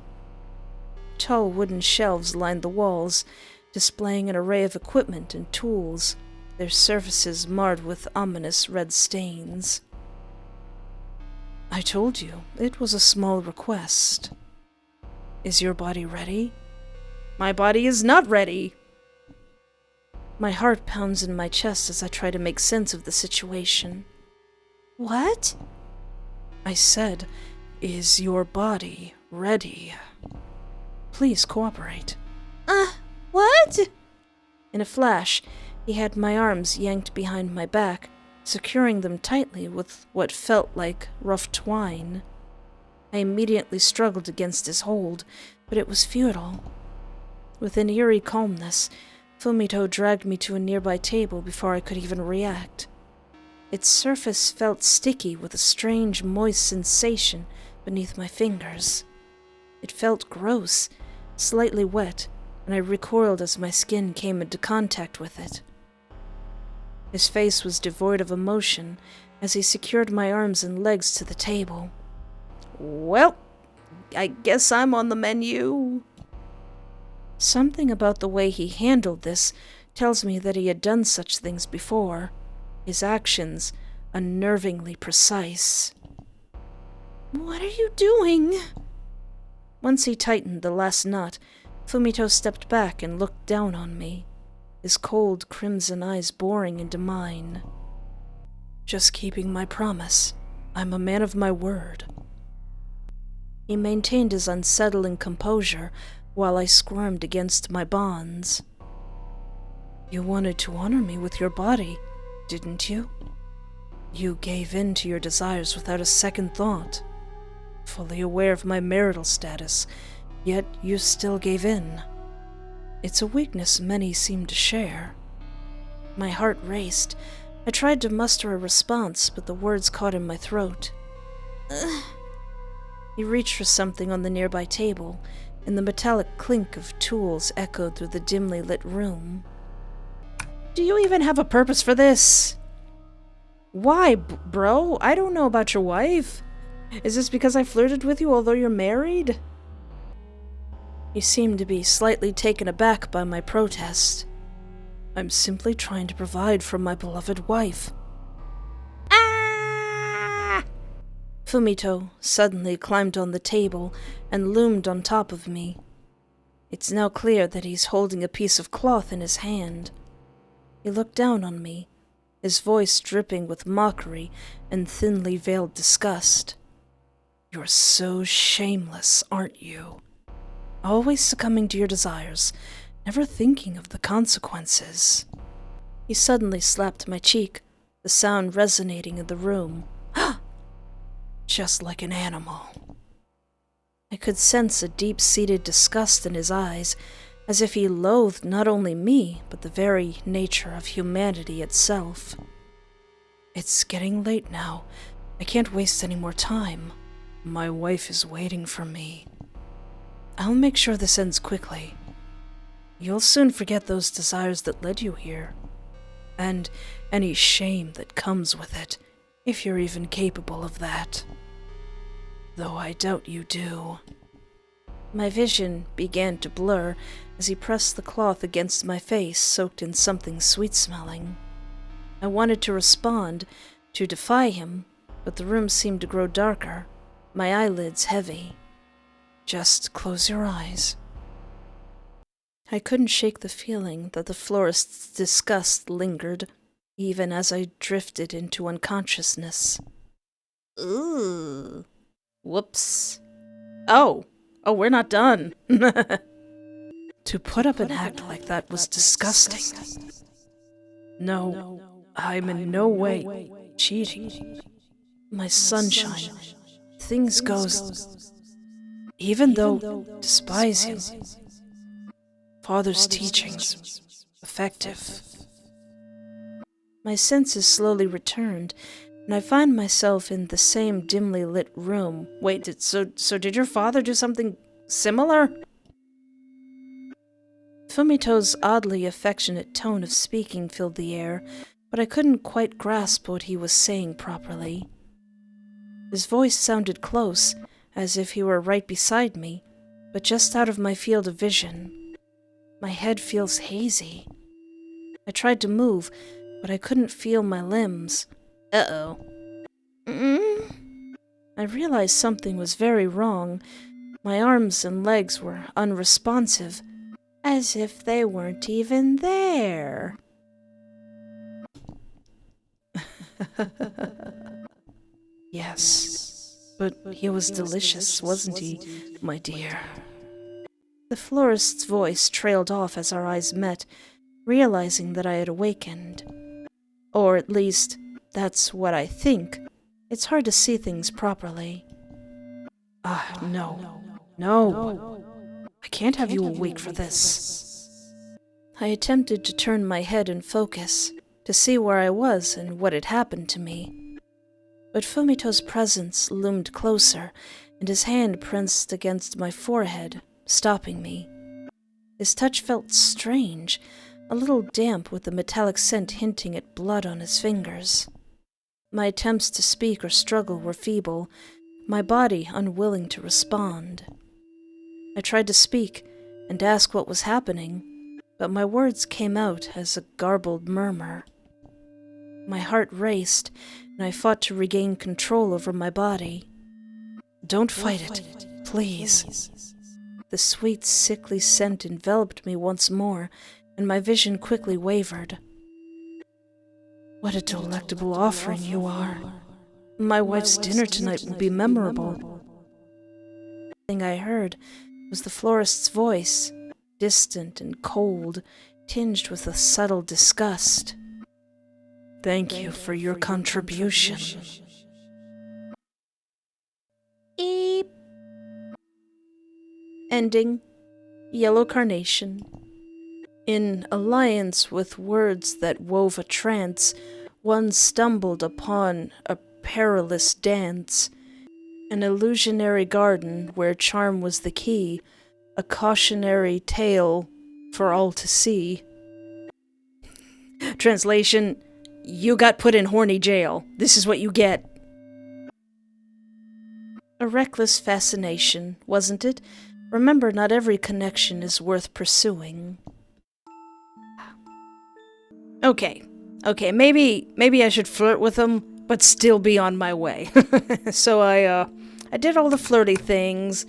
Tall wooden shelves lined the walls, displaying an array of equipment and tools, their surfaces marred with ominous red stains. I told you, it was a small request. Is your body ready? My body is not ready. My heart pounds in my chest as I try to make sense of the situation. What? I said, is your body ready? Please cooperate. What? In a flash, he had my arms yanked behind my back, securing them tightly with what felt like rough twine. I immediately struggled against his hold, but it was futile. With an eerie calmness, Fumito dragged me to a nearby table before I could even react. Its surface felt sticky with a strange, moist sensation beneath my fingers. It felt gross, slightly wet, and I recoiled as my skin came into contact with it. His face was devoid of emotion as he secured my arms and legs to the table. Well, I guess I'm on the menu. Something about the way he handled this tells me that he had done such things before, his actions unnervingly precise. What are you doing? Once he tightened the last knot, Fumito stepped back and looked down on me, his cold crimson eyes boring into mine. Just keeping my promise. I'm a man of my word. He maintained his unsettling composure while I squirmed against my bonds. You wanted to honor me with your body, didn't you? You gave in to your desires without a second thought. Fully aware of my marital status, yet you still gave in. It's a weakness many seem to share. My heart raced. I tried to muster a response, but the words caught in my throat. He reached for something on the nearby table, and the metallic clink of tools echoed through the dimly lit room. Do you even have a purpose for this? Why, bro? I don't know about your wife. Is this because I flirted with you although you're married? He seemed to be slightly taken aback by my protest. I'm simply trying to provide for my beloved wife. Ah! Fumito suddenly climbed on the table and loomed on top of me. It's now clear that he's holding a piece of cloth in his hand. He looked down on me, his voice dripping with mockery and thinly veiled disgust. "You're so shameless, aren't you? Always succumbing to your desires, never thinking of the consequences." He suddenly slapped my cheek, the sound resonating in the room. "Just like an animal." I could sense a deep-seated disgust in his eyes, as if he loathed not only me, but the very nature of humanity itself. "It's getting late now. I can't waste any more time. My wife is waiting for me. I'll make sure this ends quickly. You'll soon forget those desires that led you here, and any shame that comes with it, if you're even capable of that. Though I doubt you do." My vision began to blur as he pressed the cloth against my face, soaked in something sweet-smelling. I wanted to respond, to defy him, but the room seemed to grow darker, my eyelids heavy. "Just close your eyes." I couldn't shake the feeling that the florist's disgust lingered, even as I drifted into unconsciousness. Ooh. Whoops. Oh, we're not done. To put up an act like that was disgusting. No, I'm in no way cheating. My sunshine, things goes. Even though despise him, Father's teachings, effective. My senses slowly returned, and I find myself in the same dimly lit room. Wait, so did your father do something similar? Fumito's oddly affectionate tone of speaking filled the air, but I couldn't quite grasp what he was saying properly. His voice sounded close, as if he were right beside me, but just out of my field of vision. My head feels hazy. I tried to move, but I couldn't feel my limbs. Uh-oh. I realized something was very wrong. My arms and legs were unresponsive, as if they weren't even there. Yes, but he was delicious, wasn't he, my dear? The florist's voice trailed off as our eyes met, realizing that I had awakened. Or at least, that's what I think. It's hard to see things properly. No. I can't have you awake for this. I attempted to turn my head and focus, to see where I was and what had happened to me. But Fumito's presence loomed closer, and his hand pressed against my forehead, stopping me. His touch felt strange, a little damp with the metallic scent hinting at blood on his fingers. My attempts to speak or struggle were feeble, my body unwilling to respond. I tried to speak and ask what was happening, but my words came out as a garbled murmur. My heart raced, and I fought to regain control over my body. "Don't fight it, please." The sweet, sickly scent enveloped me once more, and my vision quickly wavered. "What a delectable offering you are. My wife's dinner tonight will be memorable." The thing I heard was the florist's voice, distant and cold, tinged with a subtle disgust. "Thank you for your contribution." Eep. Ending. Yellow carnation. In alliance with words that wove a trance, one stumbled upon a perilous dance, an illusionary garden where charm was the key, a cautionary tale for all to see. Translation: you got put in horny jail. This is what you get. A reckless fascination, wasn't it? Remember, not every connection is worth pursuing. Okay, maybe I should flirt with him, but still be on my way. So I did all the flirty things,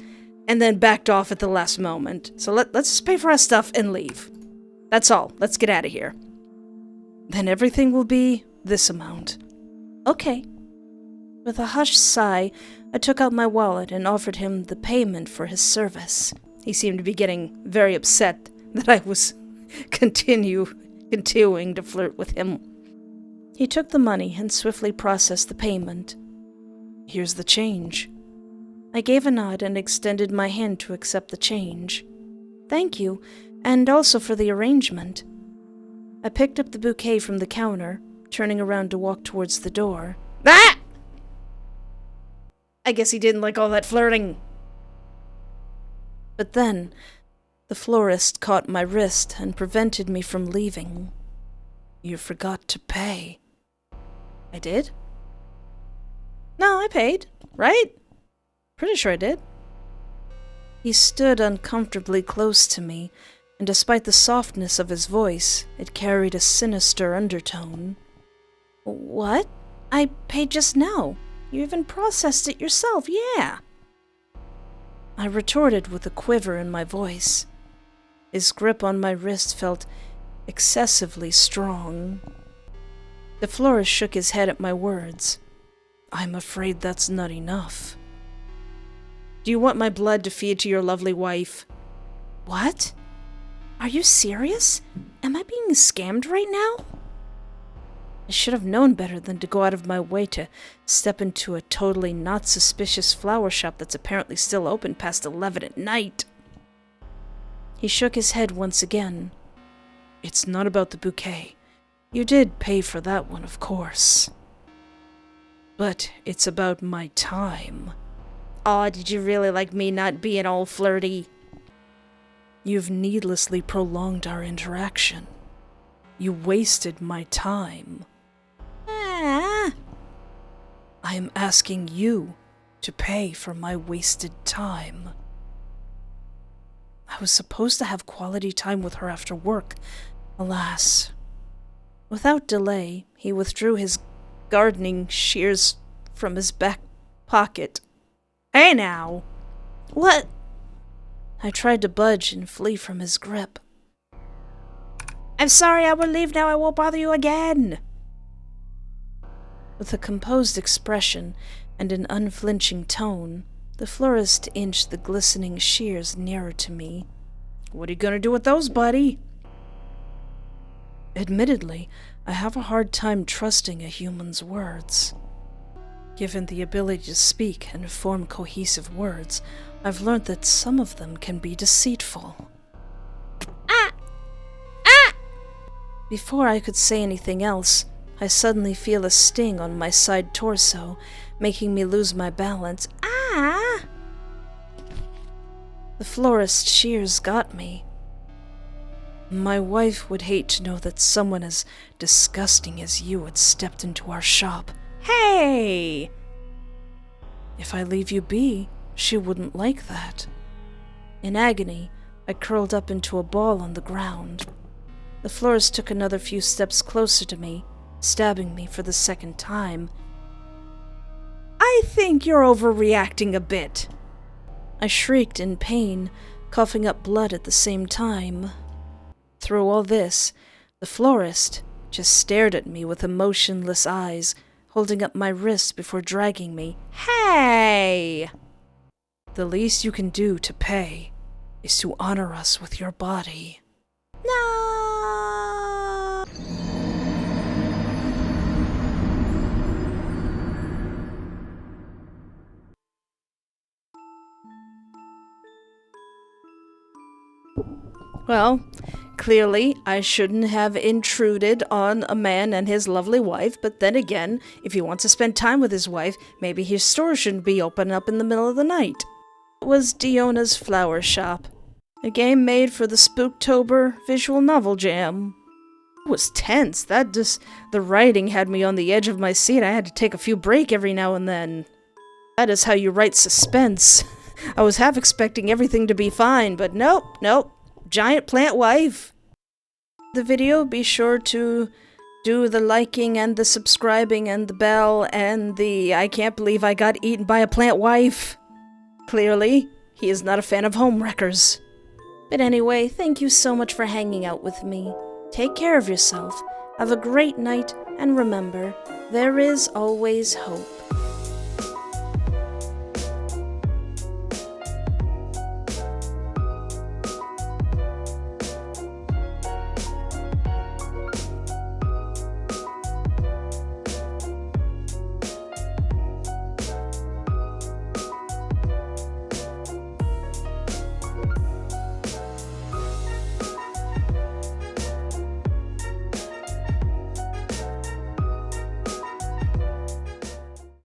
and then backed off at the last moment. So let's just pay for our stuff and leave. That's all. Let's get out of here. Then everything will be this amount." Okay. With a hushed sigh, I took out my wallet and offered him the payment for his service. He seemed to be getting very upset that I was continuing to flirt with him. He took the money and swiftly processed the payment. "Here's the change." I gave a nod and extended my hand to accept the change. "Thank you, and also for the arrangement." I picked up the bouquet from the counter, turning around to walk towards the door. Ah! I guess he didn't like all that flirting. But then, the florist caught my wrist and prevented me from leaving. "You forgot to pay." I did? "No, I paid, right? Pretty sure I did." He stood uncomfortably close to me, and despite the softness of his voice, it carried a sinister undertone. "What? I paid just now. You even processed it yourself, yeah." I retorted with a quiver in my voice. His grip on my wrist felt excessively strong. The florist shook his head at my words. "I'm afraid that's not enough. Do you want my blood to feed to your lovely wife?" "What? Are you serious? Am I being scammed right now?" I should have known better than to go out of my way to step into a totally not suspicious flower shop that's apparently still open past 11 at night. He shook his head once again. "It's not about the bouquet. You did pay for that one, of course. But it's about my time." "Aw, did you really like me not being all flirty?" "You've needlessly prolonged our interaction. You wasted my time. Ah. I am asking you to pay for my wasted time." I was supposed to have quality time with her after work. Alas. Without delay, he withdrew his gardening shears from his back pocket. "Hey now!" "What?" I tried to budge and flee from his grip. "I'm sorry, I will leave now. I won't bother you again." With a composed expression and an unflinching tone, the florist inched the glistening shears nearer to me. "What are you gonna do with those, buddy?" Admittedly, I have a hard time trusting a human's words. Given the ability to speak and form cohesive words, I've learned that some of them can be deceitful. "Ah! Ah!" Before I could say anything else, I suddenly feel a sting on my side torso, making me lose my balance. "Ah!" The florist's shears got me. My wife would hate to know that someone as disgusting as you had stepped into our shop. "Hey!" If I leave you be, she wouldn't like that. In agony, I curled up into a ball on the ground. The florist took another few steps closer to me, stabbing me for the second time. "I think you're overreacting a bit." I shrieked in pain, coughing up blood at the same time. Through all this, the florist just stared at me with emotionless eyes, holding up my wrist before dragging me. "Hey!" The least you can do to pay is to honor us with your body. No! Well, clearly I shouldn't have intruded on a man and his lovely wife, but then again, if he wants to spend time with his wife, maybe his store shouldn't be open up in the middle of the night. It was Diona's Flower Shop, a game made for the Spooktober Visual Novel Jam. It was tense. The writing had me on the edge of my seat. I had to take a few breaks every now and then. That is how you write suspense. I was half expecting everything to be fine, but nope. Giant plant wife. The video, be sure to do the liking and the subscribing and the bell and the I can't believe I got eaten by a plant wife. Clearly, he is not a fan of homewreckers. But anyway, thank you so much for hanging out with me. Take care of yourself. Have a great night, And remember, there is always hope.